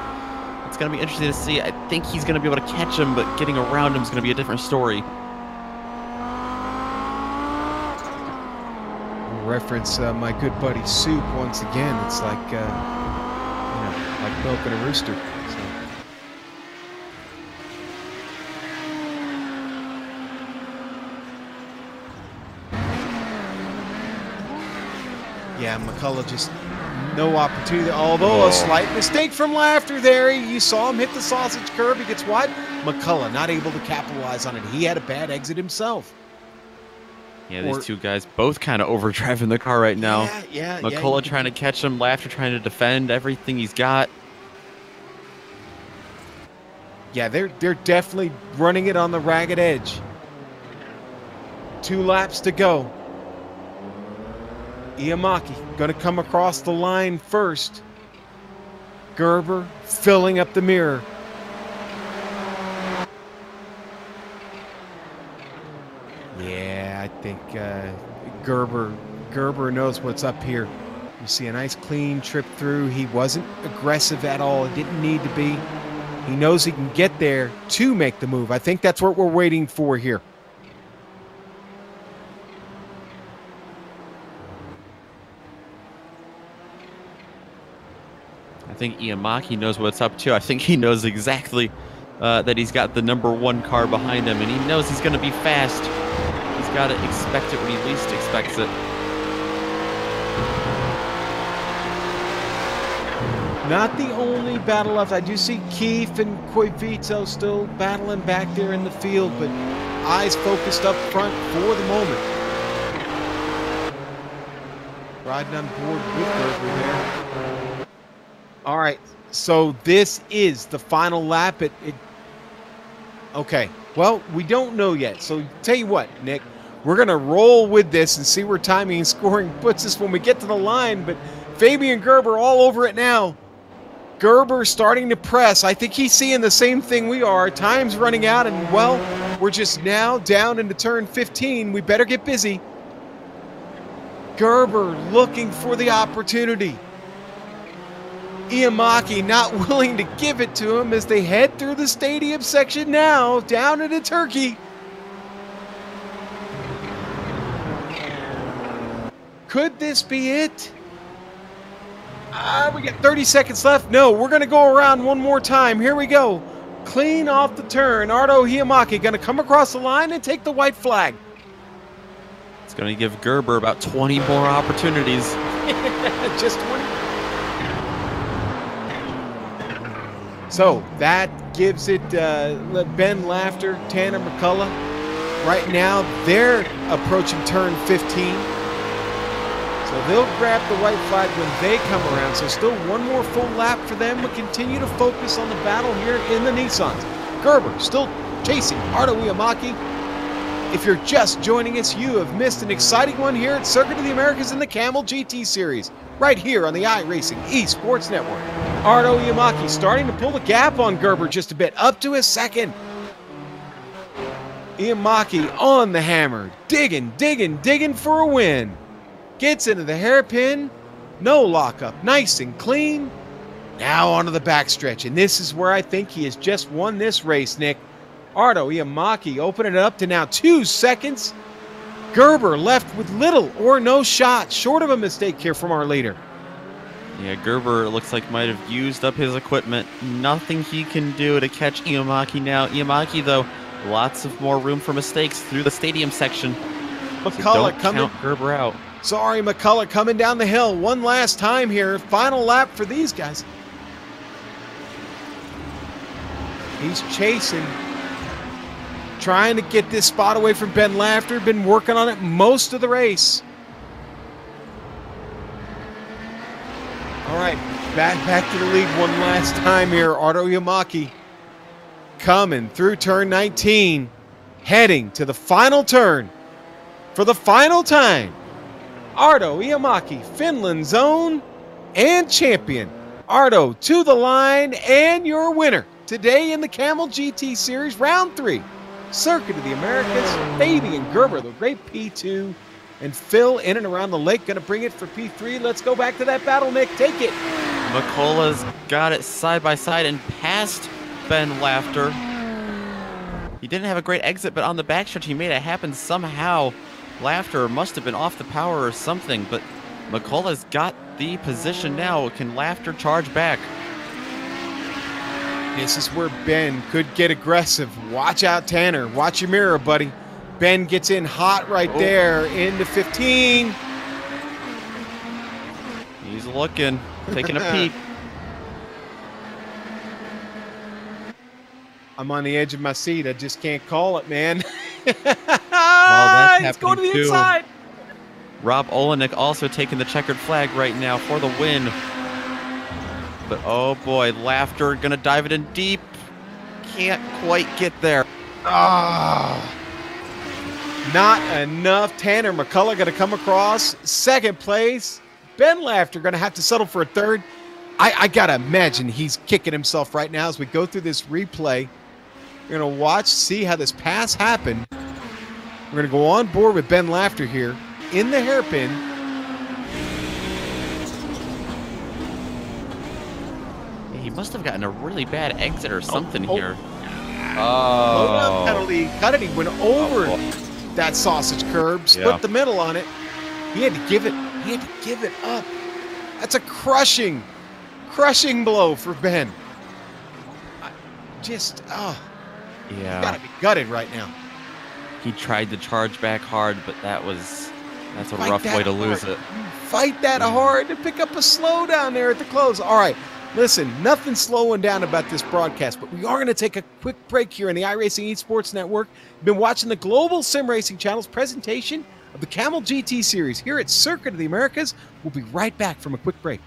it's going to be interesting to see. I think he's going to be able to catch him, but getting around him is going to be a different story. Reference my good buddy Soup once again. It's like you know, like milking a rooster. So. Yeah, McCullough just no opportunity. Although a slight mistake from Laughter there. You saw him hit the sausage curb. He gets wide. McCullough not able to capitalize on it. He had a bad exit himself. Yeah, these two guys both kind of overdriving the car right now. Yeah. McCullough trying to catch him, Laughter trying to defend everything he's got. Yeah, they're definitely running it on the ragged edge. 2 laps to go. Iamaki going to come across the line first. Gerber filling up the mirror. Yeah, I think Gerber knows what's up here. You see a nice clean trip through. He wasn't aggressive at all. It didn't need to be. He knows he can get there to make the move. I think that's what we're waiting for here. I think Iamaki knows what's up too. I think he knows exactly that he's got the #1 car behind him, and he knows he's going to be fast. He's got to expect it when he least expects it. Not the only battle left. I do see Keefe and Coivito still battling back there in the field, but eyes focused up front for the moment. Riding on board with Gerber there. All right, so this is the final lap. Okay, well, we don't know yet. So tell you what, Nick, we're going to roll with this and see where timing and scoring puts us when we get to the line. But Fabian Gerber all over it now. Gerber starting to press. I think he's seeing the same thing we are. Time's running out, and, well, we're just now down into turn 15. We better get busy. Gerber looking for the opportunity. Iamaki not willing to give it to him as they head through the stadium section now, down into Turkey. Could this be it? We got 30 seconds left. No, we're going to go around one more time. Here we go. Clean off the turn. Ardo Iamaki going to come across the line and take the white flag. It's going to give Gerber about 20 more opportunities. Just 20. So that gives it Ben Laughter, Tanner McCullough. Right now, they're approaching turn 15. So they'll grab the white flag when they come around. So still one more full lap for them. We'll continue to focus on the battle here in the Nissans. Gerber still chasing Ardo Iamaki. If you're just joining us, you have missed an exciting one here at Circuit of the Americas in the Kamel GT Series, right here on the iRacing Esports Network. Ardo Iamaki starting to pull the gap on Gerber just a bit, up to his second. Iamaki on the hammer, digging for a win. Gets into the hairpin, no lockup, nice and clean. Now onto the backstretch, and this is where I think he has just won this race, Nick. Ardo Iamaki opening it up to now 2 seconds. Gerber left with little or no shot, short of a mistake here from our leader. Yeah, Gerber looks like might have used up his equipment. Nothing he can do to catch Iamaki now. Iamaki, though, lots of more room for mistakes through the stadium section. McCullough so don't count Gerber out. Sorry, McCullough coming down the hill one last time here. Final lap for these guys. He's chasing, trying to get this spot away from Ben Laughter. Been working on it most of the race. All right, back to the lead one last time here. Ardo Iamaki coming through turn 19, heading to the final turn for the final time. Ardo Iamaki, Finland's own and champion. Ardo to the line and your winner today in the Kamel GT Series, round 3. Circuit of the Americas, Baby and Gerber, the great P2, and Phil in and around the lake, going to bring it for P3. Let's go back to that battle, Nick. Take it. McCullough's got it side by side and past Ben Laughter. He didn't have a great exit, but on the backstretch, he made it happen somehow. Laughter must have been off the power or something, but McCullough's got the position now. Can Laughter charge back? This is where Ben could get aggressive. Watch out, Tanner. Watch your mirror, buddy. Ben gets in hot right there into 15. He's looking, taking a peek. I'm on the edge of my seat. I just can't call it, man. Well, it's going to the inside. Rob Olenek also taking the checkered flag right now for the win. But oh boy, Laughter gonna dive it in deep. Can't quite get there. Not enough. Tanner McCullough gonna come across second place. Ben Laughter gonna have to settle for a third. I gotta imagine he's kicking himself right now as we go through this replay. We're gonna watch, see how this pass happened. We're gonna go on board with Ben Laughter here in the hairpin. He must have gotten a really bad exit or something here. Low penalty. Cut it. He went over that sausage curb, split the middle on it. He had to give it. He had to give it up. That's a crushing blow for Ben. Yeah. Gotta be gutted right now. He tried to charge back hard, but that's a rough way to lose it. Fight that hard to pick up a slow down there at the close. All right. Listen, nothing slowing down about this broadcast, but we are going to take a quick break here on the iRacing Esports Network. We've been watching the Global SimRacing Channel's presentation of the Kamel GT Series here at Circuit of the Americas. We'll be right back from a quick break.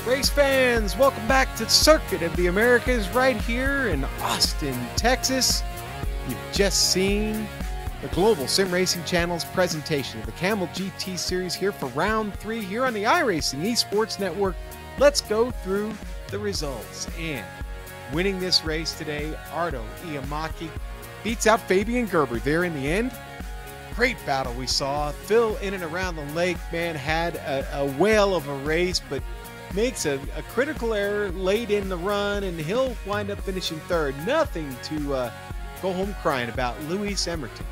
Race fans, welcome back to Circuit of the Americas right here in Austin, Texas. You've just seen the Global Sim Racing Channel's presentation of the Kamel GT Series here for round 3 here on the iRacing Esports Network. Let's go through the results. And winning this race today, Ardo Iamaki beats out Fabian Gerber there in the end. Great battle we saw. Phil in and around the lake, man, had a whale of a race, but makes a critical error late in the run, and he'll wind up finishing third. Nothing to go home crying about. Luis Emerton,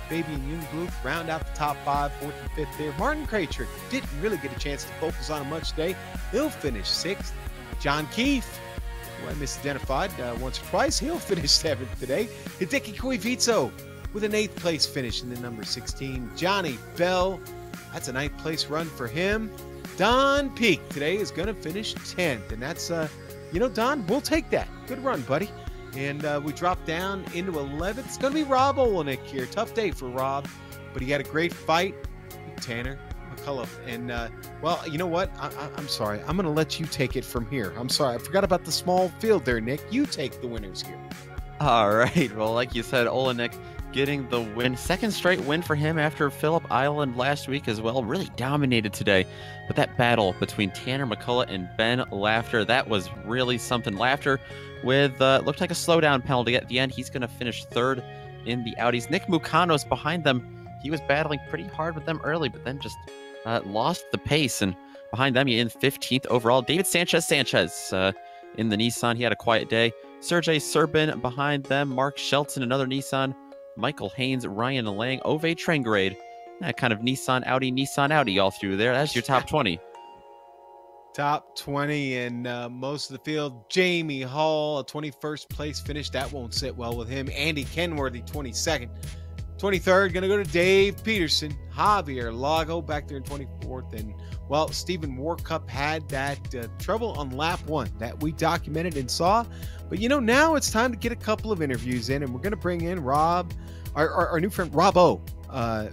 Fabian Jungbluth round out the top 5, 4th and 5th there. Martin Kraytrick didn't really get a chance to focus on him much today. He'll finish 6th. John Keefe, who I misidentified once or twice, he'll finish 7th today. Hideki Koivitso with an 8th place finish in the number 16. Johnny Bell, that's a 9th place run for him. Don Peak today is going to finish 10th, and that's, Don, we'll take that. Good run, buddy. And we drop down into 11th. It's going to be Rob Olenek here. Tough day for Rob, but he had a great fight with Tanner McCullough. And, well, you know what? I'm sorry. I'm going to let you take it from here. I'm sorry. I forgot about the small field there, Nick. You take the winners here. All right. Well, like you said, Olenek getting the win. Second straight win for him after Phillip Island last week as well. Really dominated today. But that battle between Tanner McCullough and Ben Laughter, that was really something. Laughter with, looked like a slowdown penalty at the end. He's going to finish 3rd in the Audis. Nick Mucanos behind them. He was battling pretty hard with them early, but then just lost the pace. And behind them, he in 15th overall. David Sanchez in the Nissan. He had a quiet day. Sergey Serbin behind them. Mark Shelton, another Nissan. Michael Haynes, Ryan Lang, Ove Trengrade. That kind of Nissan Audi all through there. That's your top 20. Top 20 and most of the field. Jamie Hall, a 21st place finish. That won't sit well with him. Andy Kenworthy, 22nd. 23rd, going to go to Dave Peterson. Javier Lago back there in 24th. And, well, Stephen Warcup had that trouble on lap 1 that we documented and saw. But, now it's time to get a couple of interviews in, and we're going to bring in Rob, our new friend Rob O,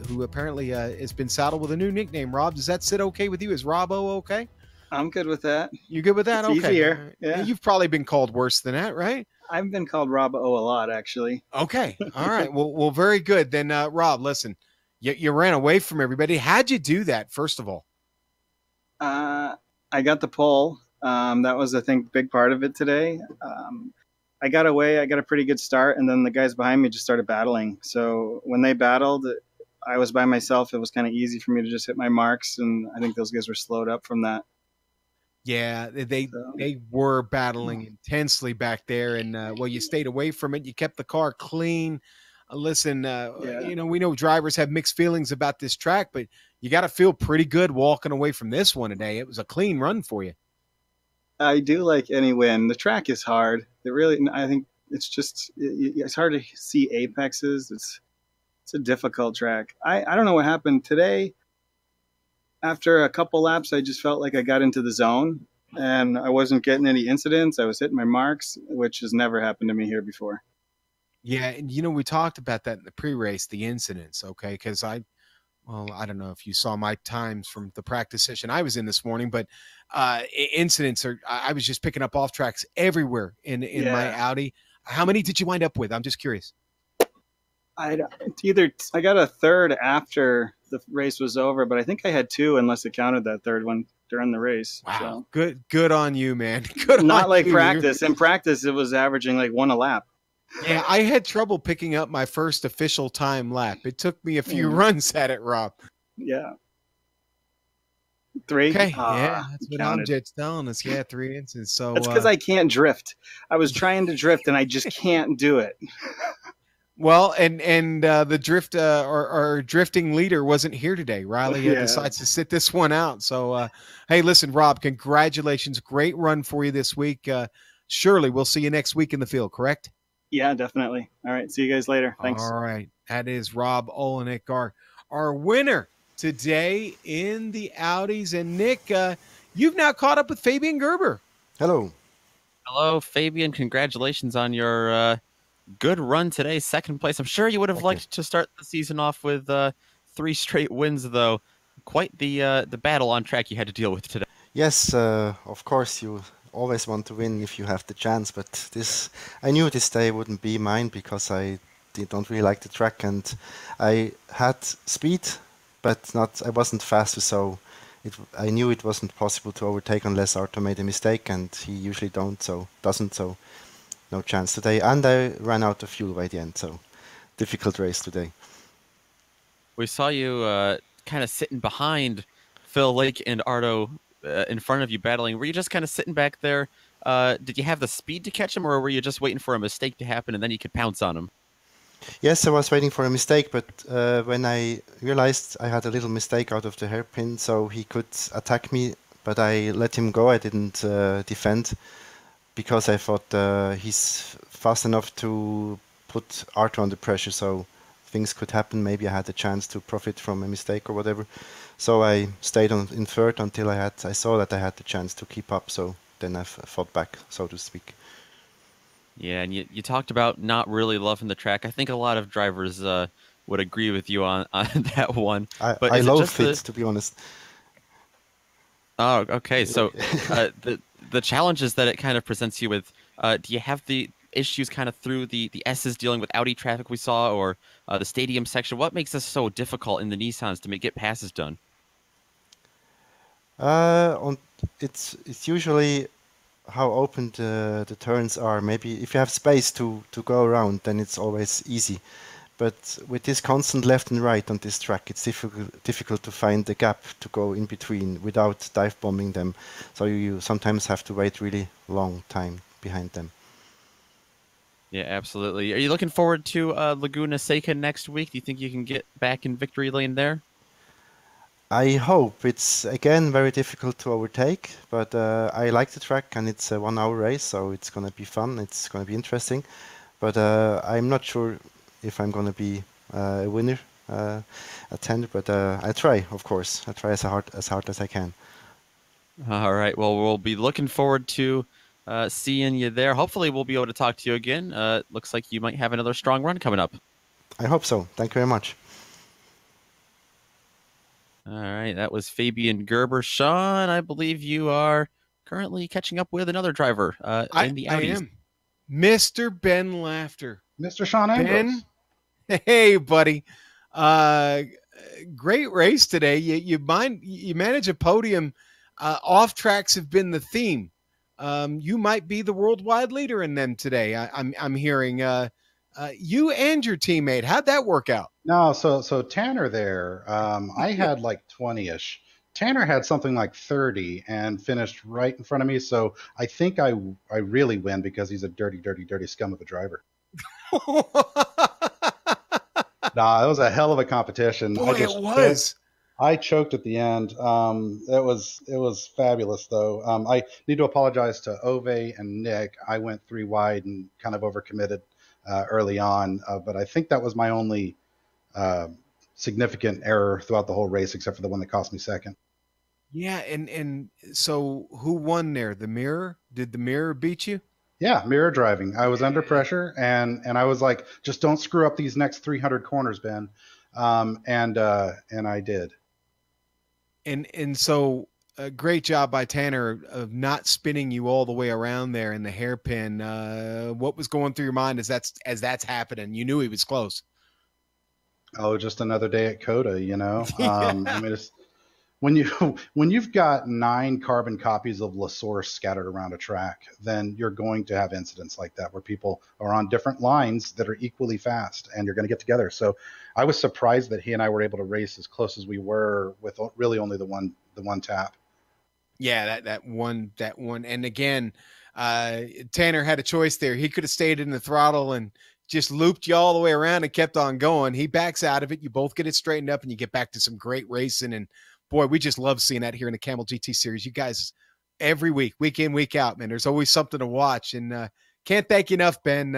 who apparently has been saddled with a new nickname. Rob, does that sit okay with you? Is Rob O okay? I'm good with that. You good with that? It's okay. Easier. Yeah. You've probably been called worse than that, right? I've been called Rob O a lot, actually. Okay. All right. Well, very good. Then, Rob, listen, you ran away from everybody. How'd you do that, first of all? I got the pole. That was, I think, a big part of it today. I got away. I got a pretty good start, and then the guys behind me just started battling. So when they battled, I was by myself. It was kind of easy for me to just hit my marks, and I think those guys were slowed up from that. Yeah, they were battling intensely back there, and well, you stayed away from it. You kept the car clean. Listen, we know drivers have mixed feelings about this track, but you got to feel pretty good walking away from this one today. It was a clean run for you. I do like any win. The track is hard. I think it's just, it's hard to see apexes. It's a difficult track. I don't know what happened today. After a couple laps, I just felt like I got into the zone and I wasn't getting any incidents. I was hitting my marks, which has never happened to me here before. Yeah. And we talked about that in the pre-race, the incidents. Okay. Cause I don't know if you saw my times from the practice session I was in this morning, but incidents I was just picking up off tracks everywhere in my Audi. How many did you wind up with? I'm just curious. I got a 3rd after the race was over, but I think I had 2 unless it counted that 3rd one during the race. Wow. So. Good on you, man. Good. Not like practice. In practice, it was averaging like 1 a lap. Yeah, I had trouble picking up my first official time lap. It took me a few runs at it, Rob. Yeah. 3? Okay, yeah, that's what Amjet's telling us. Yeah, 3 instances. So that's because I can't drift. I was trying to drift, and I just can't do it. Well, and the drift our drifting leader wasn't here today. Riley decides to sit this one out. So, hey, listen, Rob, congratulations. Great run for you this week. Surely we'll see you next week in the field, correct? Yeah, definitely. All right. See you guys later. Thanks. All right. That is Rob Olenek, our winner today in the Audis. And Nick, you've now caught up with Fabian Gerber. Hello. Hello, Fabian. Congratulations on your good run today. 2nd place. I'm sure you would have liked to start the season off with 3 straight wins, though. Quite the battle on track you had to deal with today. Yes, of course, you always want to win if you have the chance, but I knew this day wouldn't be mine because don't really like the track, and I had speed, but I wasn't fast, so I knew it wasn't possible to overtake unless Arthur made a mistake, and he usually doesn't, so no chance today, and I ran out of fuel by the end, so difficult race today. We saw you kind of sitting behind Phil Lake and Ardo in front of you battling. Were you just kind of sitting back there? Did you have the speed to catch him, or were you just waiting for a mistake to happen and then you could pounce on him? Yes, I was waiting for a mistake, but when I realized I had a little mistake out of the hairpin, so he could attack me, but I let him go. I didn't defend because I thought he's fast enough to put Arthur under pressure, so things could happen. Maybe I had a chance to profit from a mistake or whatever. So I stayed in third until I saw that I had the chance to keep up. So then I fought back, so to speak. Yeah, and you talked about not really loving the track. I think a lot of drivers would agree with you on that one. But I love it, to be honest. Oh, okay. So the challenges that it kind of presents you with, do you have the issues kind of through the S's dealing with Audi traffic we saw, or the stadium section? What makes this so difficult in the Nissans to get passes done? It's usually how open the turns are. Maybe if you have space to go around, then it's always easy. But with this constant left and right on this track, it's difficult to find the gap to go in between without dive bombing them. So you sometimes have to wait really long time behind them. Yeah, absolutely. Are you looking forward to Laguna Seca next week? Do you think you can get back in victory lane there? I hope. It's again very difficult to overtake, but I like the track and it's a 1 hour race, so it's going to be fun. It's going to be interesting, but I'm not sure if I'm going to be a winner attender, but I try, of course. I try as hard as I can. All right. Well, we'll be looking forward to seeing you there. Hopefully, we'll be able to talk to you again. Looks like you might have another strong run coming up. I hope so. Thank you very much. All right. That was Fabian Gerber. Sean, I believe you are currently catching up with another driver in the Audis. I am. Mr. Ben Laughter. Mr. Sean Ambrose. Ben, hey, buddy. Great race today. You manage a podium. Off tracks have been the theme. You might be the worldwide leader in them today. I'm hearing you and your teammate. How'd that work out? No, so Tanner there, I had like 20-ish. Tanner had something like 30 and finished right in front of me. So I think I really win because he's a dirty, dirty, dirty scum of a driver. Nah, it was a hell of a competition. Boy, it was. I choked at the end. It was fabulous, though. I need to apologize to Ove and Nick. I went 3 wide and kind of overcommitted early on, but I think that was my only significant error throughout the whole race, except for the one that cost me second. Yeah, and so who won there? The Mirror? Did the Mirror beat you? Yeah, mirror driving. I was under pressure, and I was like, just don't screw up these next 300 corners, Ben. And I did. And so great job by Tanner of not spinning you all the way around there in the hairpin. What was going through your mind as that's happening? You knew he was close. Oh, just another day at Coda, you know. I mean, it's, when you've got 9 carbon copies of La Source scattered around a track, then you're going to have incidents like that where people are on different lines that are equally fast, and you're going to get together. So I was surprised that he and I were able to race as close as we were with really only the one tap. Yeah, that one, and again, Tanner had a choice there. He could have stayed in the throttle and just looped you all the way around and kept on going. He backs out of it. You both get it straightened up, and you get back to some great racing. And boy, we just love seeing that here in the Kamel GT series. You guys, every week in, week out, man, there's always something to watch. And can't thank you enough, Ben.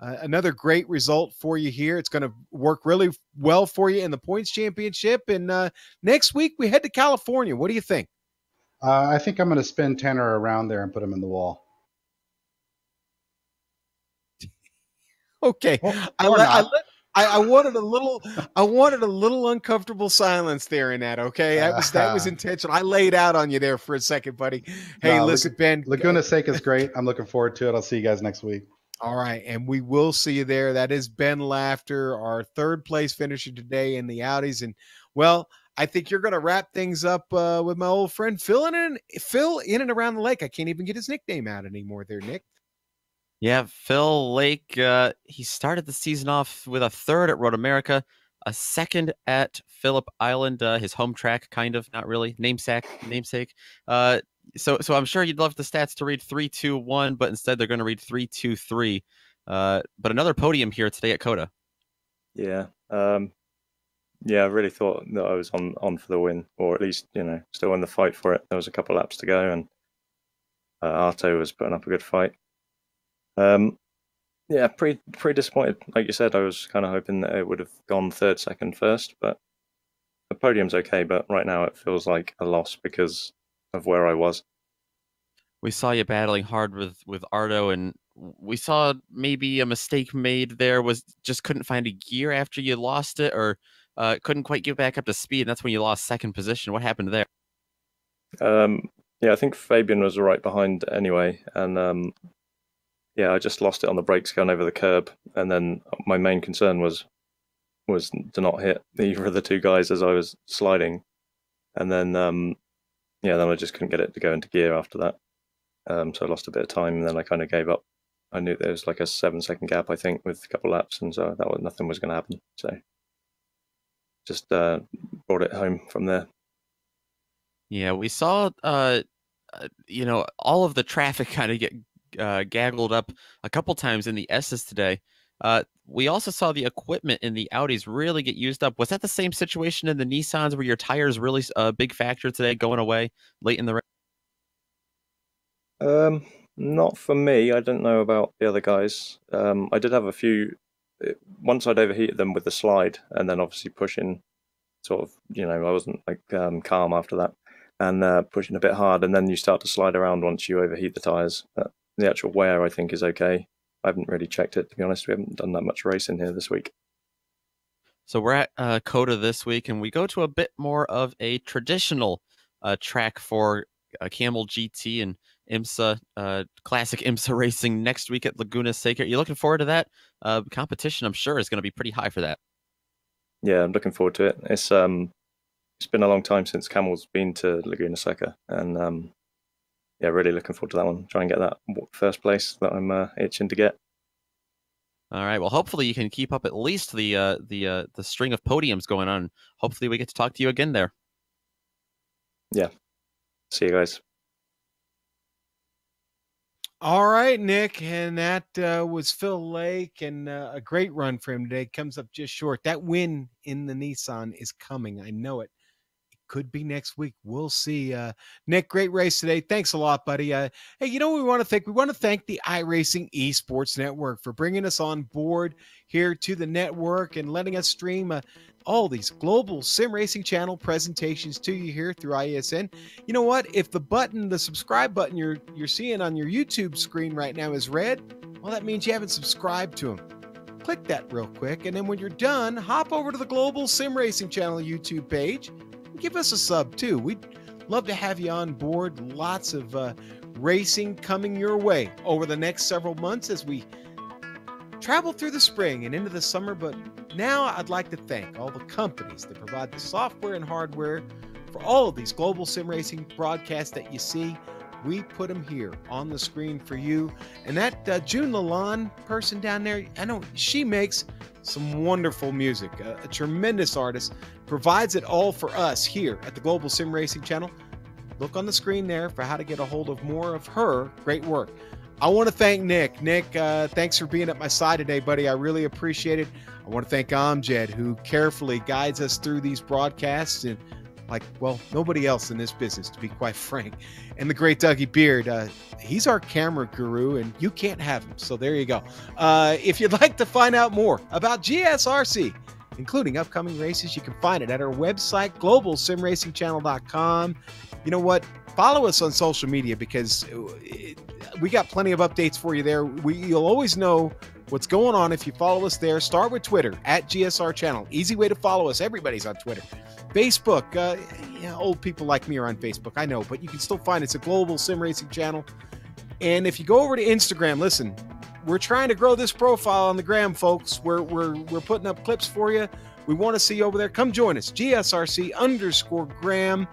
Another great result for you here. It's going to work really well for you in the points championship. And next week we head to California. What do you think? I think I'm going to spin Tanner around there and put him in the wall. Okay. Or not. I wanted a little uncomfortable silence there in that. Okay, that was intentional. I laid out on you there for a second, buddy. Hey, No, listen, Ben. Laguna Seca is great. I'm looking forward to it. I'll see you guys next week. All right, and we will see you there. That is Ben Laughter, our third place finisher today in the Audis. And well, I think you're going to wrap things up with my old friend Phil in and around the lake. I can't even get his nickname out anymore there, Nick. Yeah, Phil Lake, he started the season off with a third at Road America, a second at Phillip Island, his home track, kind of, not really, namesake. So I'm sure you'd love the stats to read 3-2-1, but instead they're going to read 3-2-3. But another podium here today at COTA. Yeah. Yeah, I really thought that I was on for the win, or at least, still in the fight for it. There was a couple laps to go, and Arto was putting up a good fight. Yeah, pretty disappointed. Like you said, I was kind of hoping that it would have gone third, second, first, but the podium's okay. But right now it feels like a loss because of where I was. We saw you battling hard with Arto, and we saw maybe a mistake made there was just couldn't find a gear after you lost it, or couldn't quite get back up to speed. And that's when you lost second position. What happened there? Yeah, I think Fabian was right behind anyway, and yeah, I just lost it on the brakes going over the curb, and then my main concern was to not hit either of the two guys as I was sliding, and then then I just couldn't get it to go into gear after that. So I lost a bit of time, and then I kind of gave up. I knew there was like a 7-second gap, I think, with a couple of laps, and so nothing was going to happen. So just brought it home from there. Yeah, we saw all of the traffic kind of get gaggled up a couple times in the S's today. We also saw the equipment in the Audis really get used up. Was that the same situation in the Nissans where your tires really a big factor today going away late in the race? Not for me. I don't know about the other guys. I did have a few. Once I'd overheated them with the slide, and then obviously pushing, sort of, I wasn't like calm after that, and pushing a bit hard, and then you start to slide around once you overheat the tires. The actual wear, I think, is okay. I haven't really checked it, to be honest. We haven't done that much racing here this week. So we're at COTA this week, and we go to a bit more of a traditional track for Kamel GT and IMSA, classic IMSA racing next week at Laguna Seca. Are you looking forward to that? Competition, I'm sure, is going to be pretty high for that. Yeah, I'm looking forward to it. It's been a long time since Kamel's been to Laguna Seca, and yeah, really looking forward to that one. Try and get that first place that I'm itching to get. All right. Well, hopefully you can keep up at least the string of podiums going on. Hopefully we get to talk to you again there. Yeah. See you guys. All right, Nick, and that was Phil Lake, and a great run for him today. Comes up just short. That win in the Nissan is coming. I know it. It could be next week. We'll see. Nick, great race today. Thanks a lot, buddy. Hey, you know what we want to thank? We want to thank the iRacing Esports Network for bringing us on board here to the network and letting us stream all these global sim racing channel presentations to you here through ISN. You know what? If the subscribe button you're seeing on your YouTube screen right now is red, well, that means you haven't subscribed to them. Click that real quick, and then when you're done, hop over to the Global Sim Racing Channel YouTube page and give us a sub too. We'd love to have you on board. Lots of racing coming your way over the next several months as we travel through the spring and into the summer. But now I'd like to thank all the companies that provide the software and hardware for all of these global sim racing broadcasts that you see. We put them here on the screen for you. And that June Lalonde person down there, I know she makes some wonderful music. A tremendous artist, provides it all for us here at the Global Sim Racing Channel. Look on the screen there for how to get a hold of more of her great work. I want to thank Nick. Nick, thanks for being at my side today, buddy. I really appreciate it. I want to thank Amjad, who carefully guides us through these broadcasts, and nobody else in this business, to be quite frank. And the great Dougie Beard. He's our camera guru, and you can't have him. So there you go. If you'd like to find out more about GSRC, including upcoming races, you can find it at our website, globalsimracingchannel.com. You know what? Follow us on social media, because we got plenty of updates for you there. You'll always know what's going on if you follow us there. Start with Twitter, at GSR Channel. Easy way to follow us. Everybody's on Twitter. Facebook, old people like me are on Facebook, I know, but you can still find it's a global sim racing channel. And if you go over to Instagram, listen, we're trying to grow this profile on the gram, folks. We're putting up clips for you. We want to see you over there. Come join us, GSRC_gram.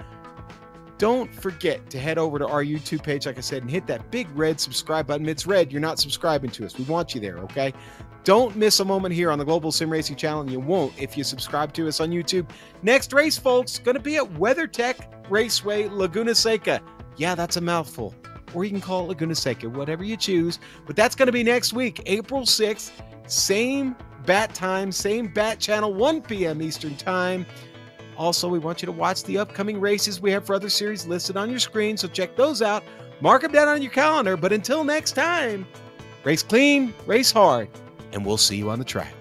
Don't forget to head over to our YouTube page, like I said, and hit that big red subscribe button. It's red. You're not subscribing to us. We want you there, okay? Don't miss a moment here on the Global Sim Racing Channel, and you won't if you subscribe to us on YouTube. Next race, folks, going to be at WeatherTech Raceway, Laguna Seca. Yeah, that's a mouthful. Or you can call it Laguna Seca, whatever you choose. But that's going to be next week, April 6th. Same bat time, same bat channel, 1 p.m. Eastern Time. Also, we want you to watch the upcoming races we have for other series listed on your screen, so check those out. Mark them down on your calendar. But until next time, race clean, race hard, and we'll see you on the track.